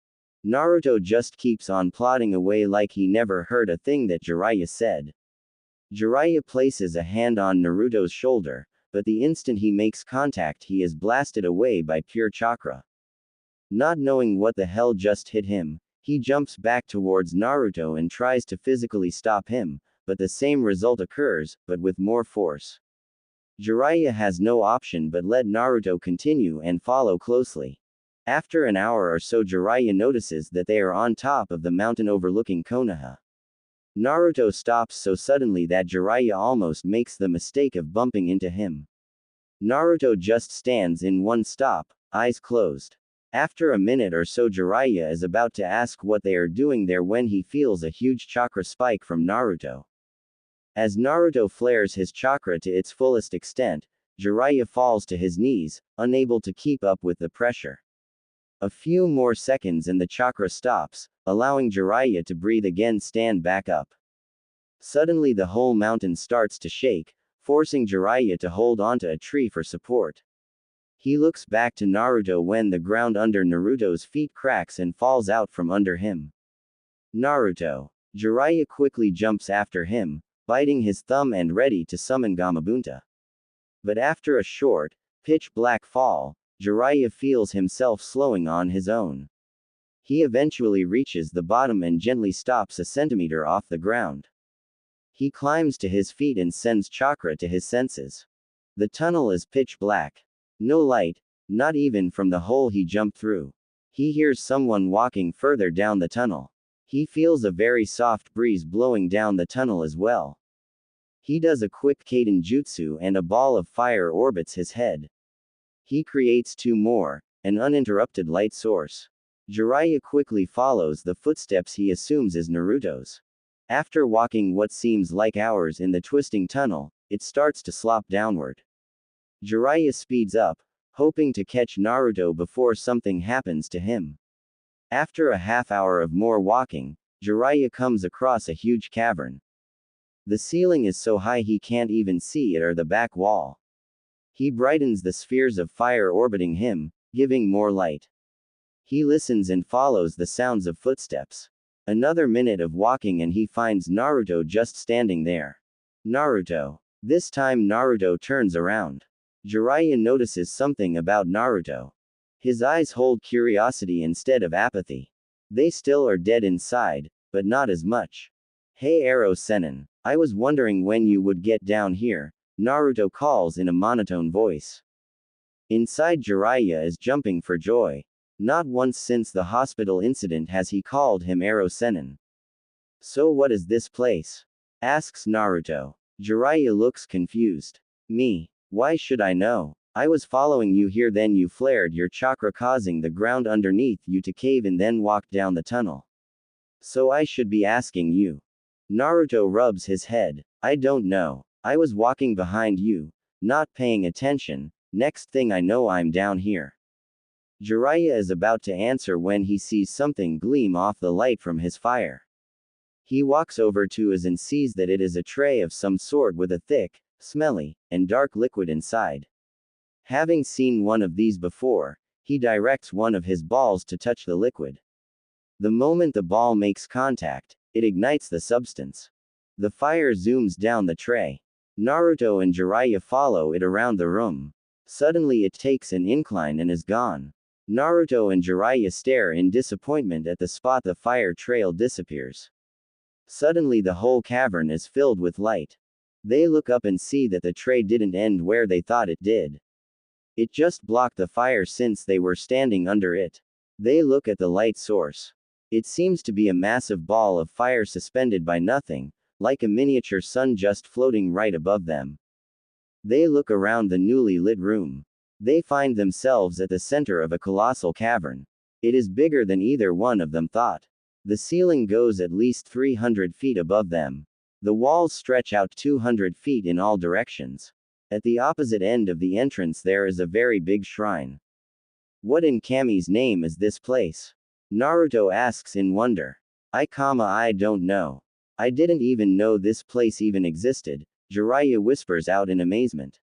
Naruto just keeps on plodding away like he never heard a thing that Jiraiya said. Jiraiya places a hand on Naruto's shoulder, but the instant he makes contact he is blasted away by pure chakra. Not knowing what the hell just hit him, He jumps back towards Naruto and tries to physically stop him, but the same result occurs, but with more force. Jiraiya has no option but let Naruto continue and follow closely. After an hour or so, Jiraiya notices that they are on top of the mountain overlooking Konoha. Naruto stops so suddenly that Jiraiya almost makes the mistake of bumping into him. Naruto just stands in one stop, eyes closed. After a minute or so, Jiraiya is about to ask what they are doing there when he feels a huge chakra spike from Naruto. As Naruto flares his chakra to its fullest extent, Jiraiya falls to his knees, unable to keep up with the pressure. A few more seconds and the chakra stops, allowing Jiraiya to breathe again, stand back up. Suddenly the whole mountain starts to shake, forcing Jiraiya to hold onto a tree for support. He looks back to Naruto when the ground under Naruto's feet cracks and falls out from under him. Naruto. Jiraiya quickly jumps after him, biting his thumb and ready to summon Gamabunta. But after a short, pitch-black fall, Jiraiya feels himself slowing on his own. He eventually reaches the bottom and gently stops a centimeter off the ground. He climbs to his feet and sends chakra to his senses. The tunnel is pitch black. No light, not even from the hole he jumped through. He hears someone walking further down the tunnel. He feels a very soft breeze blowing down the tunnel as well. He does a quick Kaiden jutsu and a ball of fire orbits his head. He creates two more, an uninterrupted light source. Jiraiya quickly follows the footsteps he assumes is Naruto's. After walking what seems like hours in the twisting tunnel, it starts to slop downward. Jiraiya speeds up, hoping to catch Naruto before something happens to him. After a half hour of more walking, Jiraiya comes across a huge cavern. The ceiling is so high he can't even see it or the back wall. He brightens the spheres of fire orbiting him, giving more light. He listens and follows the sounds of footsteps. Another minute of walking and he finds Naruto just standing there. Naruto. This time Naruto turns around. Jiraiya notices something about Naruto. His eyes hold curiosity instead of apathy. They still are dead inside, but not as much. Hey Arrow Sennin, I was wondering when you would get down here, Naruto calls in a monotone voice. Inside, Jiraiya is jumping for joy. Not once since the hospital incident has he called him Arrow Sennin. So what is this place? Asks Naruto. Jiraiya looks confused. Me? Why should I know? I was following you here, then you flared your chakra causing the ground underneath you to cave and then walked down the tunnel. So I should be asking you. Naruto rubs his head. I don't know. I was walking behind you, not paying attention. Next thing I know I'm down here. Jiraiya is about to answer when he sees something gleam off the light from his fire. He walks over to it and sees that it is a tray of some sort with a thick, smelly, and dark liquid inside. Having seen one of these before, he directs one of his balls to touch the liquid. The moment the ball makes contact, it ignites the substance. The fire zooms down the tray. Naruto and Jiraiya follow it around the room. Suddenly it takes an incline and is gone. Naruto and Jiraiya stare in disappointment at the spot the fire trail disappears. Suddenly the whole cavern is filled with light. They look up and see that the tray didn't end where they thought it did. It just blocked the fire since they were standing under it. They look at the light source. It seems to be a massive ball of fire suspended by nothing, like a miniature sun just floating right above them. They look around the newly lit room. They find themselves at the center of a colossal cavern. It is bigger than either one of them thought. The ceiling goes at least 300 feet above them. The walls stretch out 200 feet in all directions. At the opposite end of the entrance there is a very big shrine. What in Kami's name is this place? Naruto asks in wonder. I don't know. I didn't even know this place even existed, Jiraiya whispers out in amazement.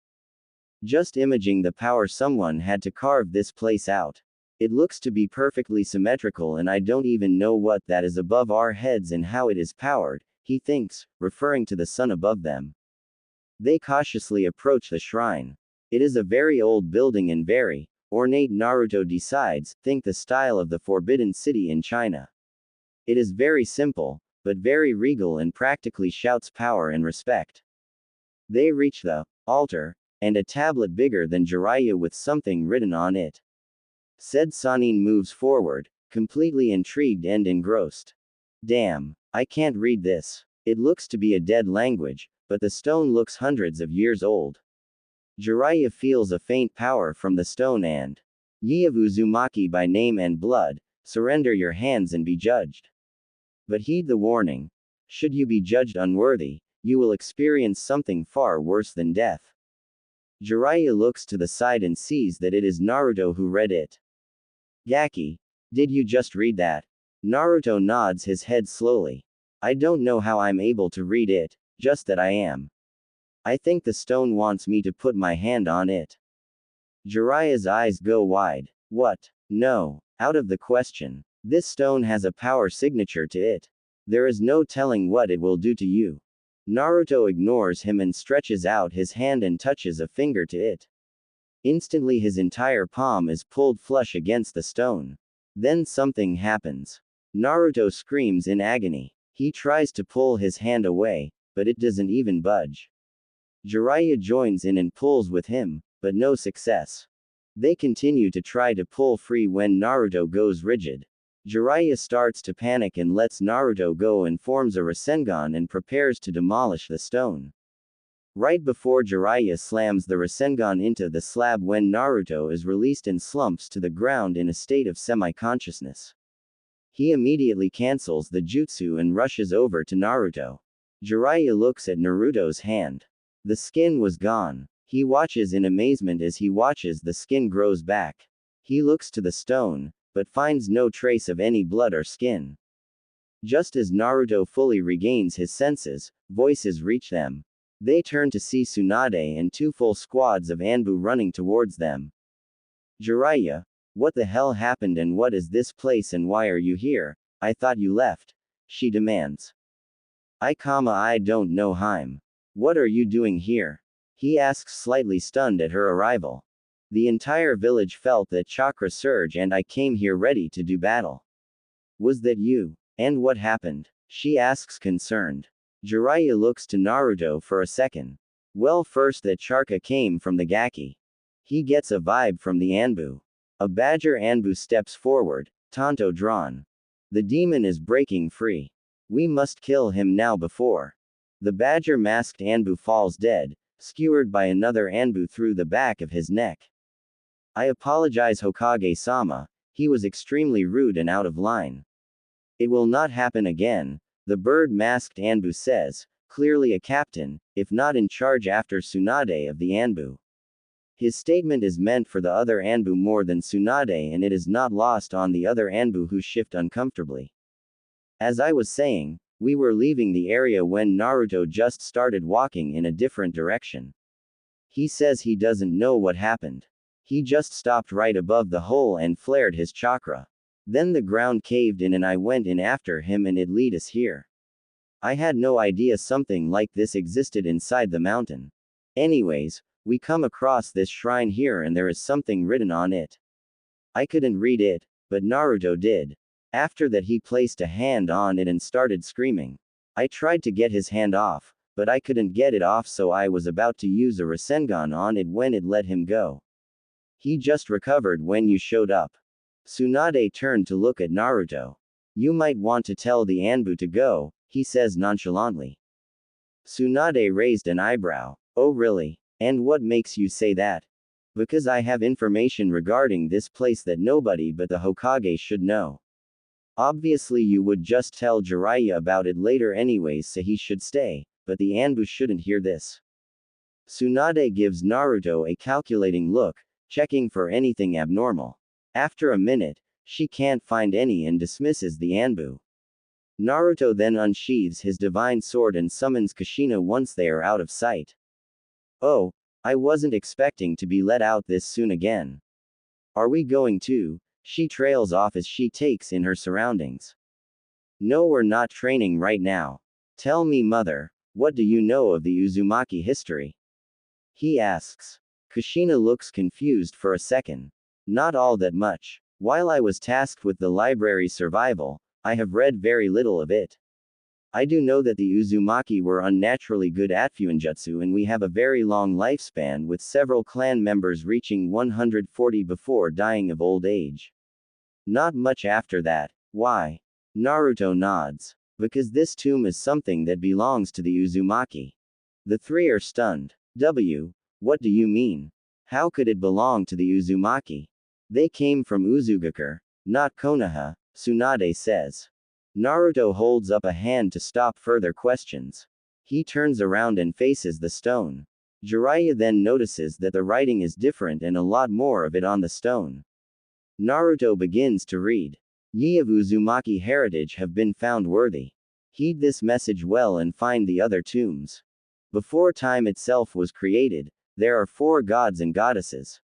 Just imaging the power someone had to carve this place out. It looks to be perfectly symmetrical and I don't even know what that is above our heads and how it is powered, he thinks, referring to the sun above them. They cautiously approach the shrine. It is a very old building and very ornate. Naruto decides, think the style of the Forbidden City in China. It is very simple, but very regal and practically shouts power and respect. They reach the altar, and a tablet bigger than Jiraiya with something written on it. Said Sanin moves forward, completely intrigued and engrossed. Damn, I can't read this. It looks to be a dead language, but the stone looks hundreds of years old. Jiraiya feels a faint power from the stone and, ye of Uzumaki by name and blood, surrender your hands and be judged. But heed the warning. Should you be judged unworthy, you will experience something far worse than death. Jiraiya looks to the side and sees that it is Naruto who read it. Gaki, did you just read that? Naruto nods his head slowly. I don't know how I'm able to read it, just that I am. I think the stone wants me to put my hand on it. Jiraiya's eyes go wide. What? No, out of the question. This stone has a power signature to it. There is no telling what it will do to you. Naruto ignores him and stretches out his hand and touches a finger to it. Instantly his entire palm is pulled flush against the stone. Then something happens. Naruto screams in agony. He tries to pull his hand away, but it doesn't even budge. Jiraiya joins in and pulls with him, but no success. They continue to try to pull free when Naruto goes rigid. Jiraiya starts to panic and lets Naruto go and forms a Rasengan and prepares to demolish the stone. Right before Jiraiya slams the Rasengan into the slab when Naruto is released and slumps to the ground in a state of semi-consciousness. He immediately cancels the jutsu and rushes over to Naruto. Jiraiya looks at Naruto's hand. The skin was gone. He watches in amazement as he watches the skin grows back. He looks to the stone, but finds no trace of any blood or skin. Just as Naruto fully regains his senses, voices reach them. They turn to see Tsunade and two full squads of Anbu running towards them. Jiraiya, what the hell happened and what is this place and why are you here? I thought you left. She demands. I don't know Harem. What are you doing here? He asks slightly stunned at her arrival. The entire village felt that chakra surge and I came here ready to do battle. Was that you? And what happened? She asks concerned. Jiraiya looks to Naruto for a second. Well, first that chakra came from the Gaki. He gets a vibe from the Anbu. A badger Anbu steps forward, Tanto drawn. The demon is breaking free. We must kill him now before. The badger masked Anbu falls dead, skewered by another Anbu through the back of his neck. I apologize Hokage-sama, he was extremely rude and out of line. It will not happen again, the bird-masked Anbu says, clearly a captain, if not in charge after Tsunade of the Anbu. His statement is meant for the other Anbu more than Tsunade and it is not lost on the other Anbu who shift uncomfortably. As I was saying, we were leaving the area when Naruto just started walking in a different direction. He says he doesn't know what happened. He just stopped right above the hole and flared his chakra. Then the ground caved in and I went in after him and it led us here. I had no idea something like this existed inside the mountain. Anyways, we come across this shrine here and there is something written on it. I couldn't read it, but Naruto did. After that he placed a hand on it and started screaming. I tried to get his hand off, but I couldn't get it off so I was about to use a Rasengan on it when it let him go. He just recovered when you showed up. Tsunade turned to look at Naruto. You might want to tell the Anbu to go, he says nonchalantly. Tsunade raised an eyebrow. Oh really? And what makes you say that? Because I have information regarding this place that nobody but the Hokage should know. Obviously you would just tell Jiraiya about it later anyways so he should stay, but the Anbu shouldn't hear this. Tsunade gives Naruto a calculating look, checking for anything abnormal. After a minute, she can't find any and dismisses the Anbu. Naruto then unsheathes his divine sword and summons Kushina once they are out of sight. Oh, I wasn't expecting to be let out this soon again. Are we going to? She trails off as she takes in her surroundings. No, we're not training right now. Tell me, mother, what do you know of the Uzumaki history? He asks. Kushina looks confused for a second. Not all that much. While I was tasked with the library's survival, I have read very little of it. I do know that the Uzumaki were unnaturally good at Fuinjutsu, and we have a very long lifespan with several clan members reaching 140 before dying of old age. Not much after that. Why? Naruto nods. Because this tomb is something that belongs to the Uzumaki. The three are stunned. What do you mean? How could it belong to the Uzumaki? They came from Uzugakure, not Konoha, Tsunade says. Naruto holds up a hand to stop further questions. He turns around and faces the stone. Jiraiya then notices that the writing is different and a lot more of it on the stone. Naruto begins to read. Ye of Uzumaki heritage have been found worthy. Heed this message well and find the other tombs. Before time itself was created, there are 4 gods and goddesses.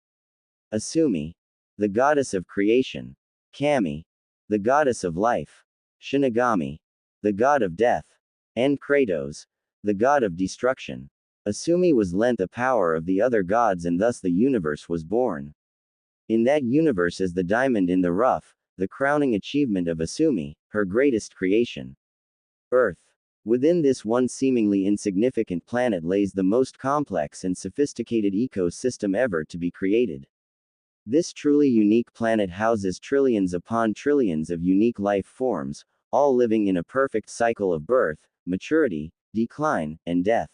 Asumi, the goddess of creation. Kami, the goddess of life. Shinigami, the god of death. And Kratos, the god of destruction. Asumi was lent the power of the other gods, and thus the universe was born. In that universe is the diamond in the rough, the crowning achievement of Asumi, her greatest creation. Earth. Within this one seemingly insignificant planet lays the most complex and sophisticated ecosystem ever to be created. This truly unique planet houses trillions upon trillions of unique life forms, all living in a perfect cycle of birth, maturity, decline, and death.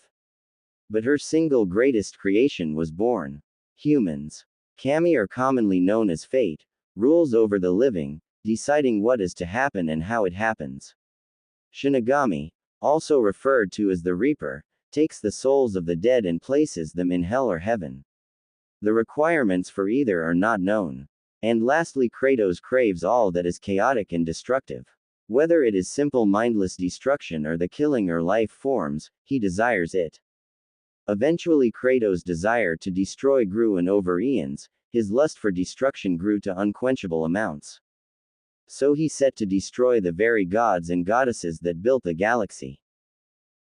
But her single greatest creation was born. Humans. Kami, are commonly known as fate, rules over the living, deciding what is to happen and how it happens. Shinigami, also referred to as the Reaper, takes the souls of the dead and places them in hell or heaven. The requirements for either are not known. And lastly, Kratos craves all that is chaotic and destructive. Whether it is simple mindless destruction or the killing or life forms, he desires it. Eventually Kratos' desire to destroy grew, and over eons, his lust for destruction grew to unquenchable amounts. So he set to destroy the very gods and goddesses that built the galaxy.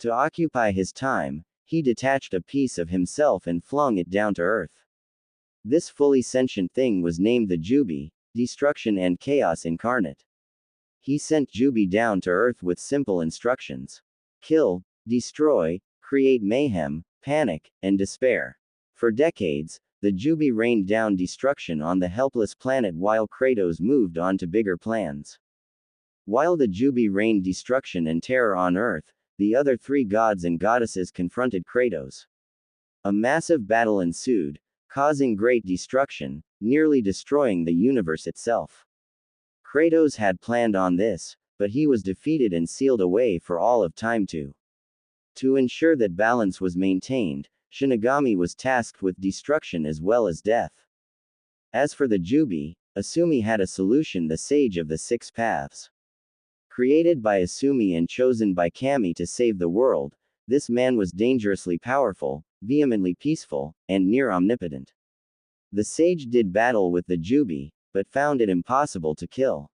To occupy his time, he detached a piece of himself and flung it down to earth. This fully sentient thing was named the Kyuubi, destruction and chaos incarnate. He sent Kyuubi down to earth with simple instructions. Kill, destroy, create mayhem, panic, and despair. For decades, the Kyuubi rained down destruction on the helpless planet while Kratos moved on to bigger plans. While the Kyuubi rained destruction and terror on Earth, the other 3 gods and goddesses confronted Kratos. A massive battle ensued, causing great destruction, nearly destroying the universe itself. Kratos had planned on this, but he was defeated and sealed away for all of time. To ensure that balance was maintained, Shinigami was tasked with destruction as well as death. As for the Kyuubi, Asumi had a solution: the Sage of the 6 Paths. Created by Asumi and chosen by Kami to save the world, this man was dangerously powerful, vehemently peaceful, and near omnipotent. The sage did battle with the Kyuubi, but found it impossible to kill.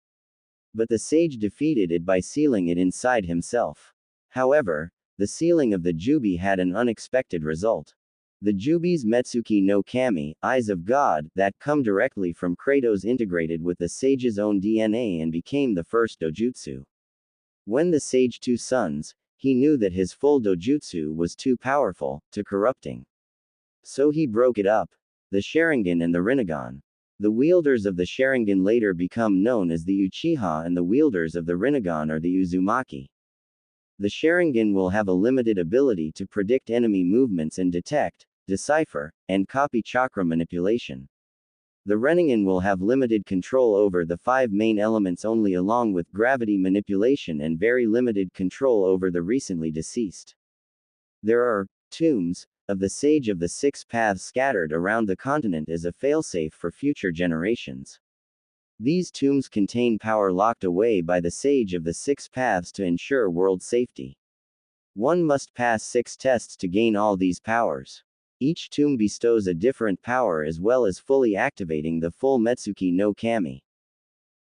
But the sage defeated it by sealing it inside himself. However, the sealing of the Kyuubi had an unexpected result. The Kyuubi's Metsuki no Kami, eyes of God, that come directly from Kratos integrated with the sage's own DNA and became the first dojutsu. When the sage 2 sons, he knew that his full dojutsu was too powerful, too corrupting. So he broke it up. The Sharingan and the Rinnegan. The wielders of the Sharingan later become known as the Uchiha, and the wielders of the Rinnegan are the Uzumaki. The Sharingan will have a limited ability to predict enemy movements and detect, decipher, and copy chakra manipulation. The Rinnegan will have limited control over the 5 main elements only, along with gravity manipulation, and very limited control over the recently deceased. There are tombs of the Sage of the 6 Paths scattered around the continent as a failsafe for future generations. These tombs contain power locked away by the Sage of the 6 Paths to ensure world safety. One must pass 6 tests to gain all these powers. Each tomb bestows a different power as well as fully activating the full Metsuki no Kami.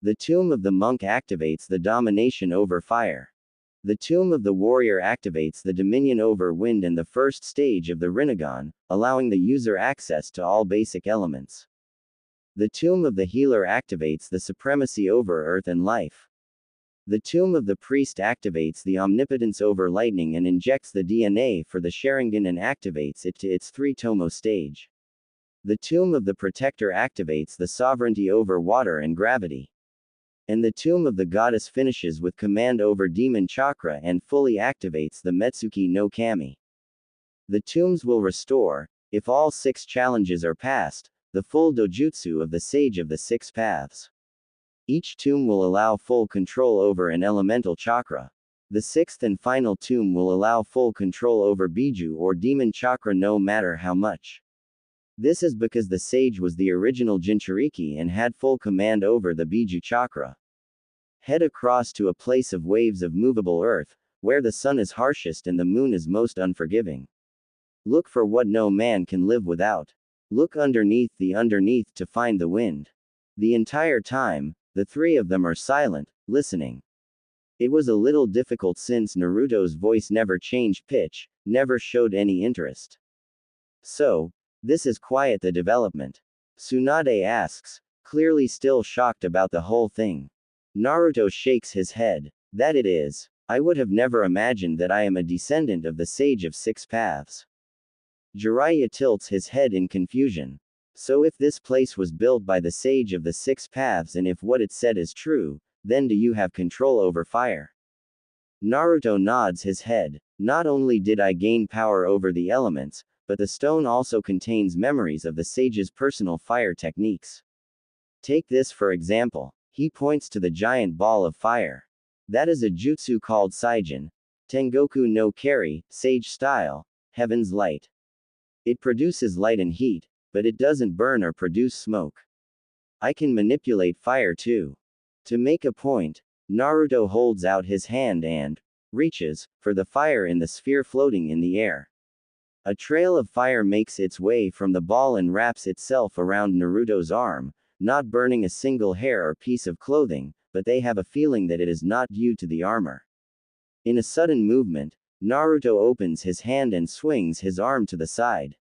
The tomb of the monk activates the domination over fire. The tomb of the warrior activates the dominion over wind and the first stage of the Rinnegan, allowing the user access to all basic elements. The tomb of the healer activates the supremacy over earth and life. The tomb of the priest activates the omnipotence over lightning and injects the DNA for the Sharingan and activates it to its 3-tomo stage. The tomb of the protector activates the sovereignty over water and gravity. And the tomb of the goddess finishes with command over demon chakra and fully activates the Metsuki no Kami. The tombs will restore, if all 6 challenges are passed, the full dojutsu of the Sage of the 6 Paths. Each tomb will allow full control over an elemental chakra. The 6th and final tomb will allow full control over Biju or demon chakra no matter how much. This is because the sage was the original Jinchuriki and had full command over the Biju chakra. Head across to a place of waves of movable earth, where the sun is harshest and the moon is most unforgiving. Look for what no man can live without. Look underneath to find the wind. The entire time, the 3 of them are silent, listening. It was a little difficult since Naruto's voice never changed pitch, never showed any interest. So, this is quiet the development. Tsunade asks, clearly still shocked about the whole thing. Naruto shakes his head. That it is. I would have never imagined that I am a descendant of the Sage of 6 Paths. Jiraiya tilts his head in confusion. So if this place was built by the Sage of the 6 Paths and if what it said is true, then do you have control over fire? Naruto nods his head. Not only did I gain power over the elements, but the stone also contains memories of the sage's personal fire techniques. Take this for example. He points to the giant ball of fire. That is a jutsu called Saijin. Tengoku no Kari, sage style, heaven's light. It produces light and heat, but it doesn't burn or produce smoke. I can manipulate fire too. To make a point, Naruto holds out his hand and reaches for the fire in the sphere floating in the air. A trail of fire makes its way from the ball and wraps itself around Naruto's arm, not burning a single hair or piece of clothing, but they have a feeling that it is not due to the armor. In a sudden movement, Naruto opens his hand and swings his arm to the side.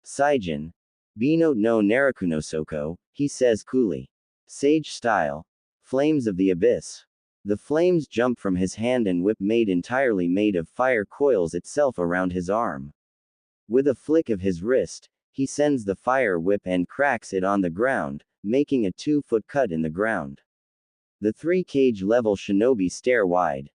Saijin. Bino no Narakunosoko, he says coolly. Sage style. Flames of the abyss. The flames jump from his hand and whip entirely made of fire coils itself around his arm. With a flick of his wrist, he sends the fire whip and cracks it on the ground, making a 2-foot cut in the ground. The 3 cage level shinobi stare wide.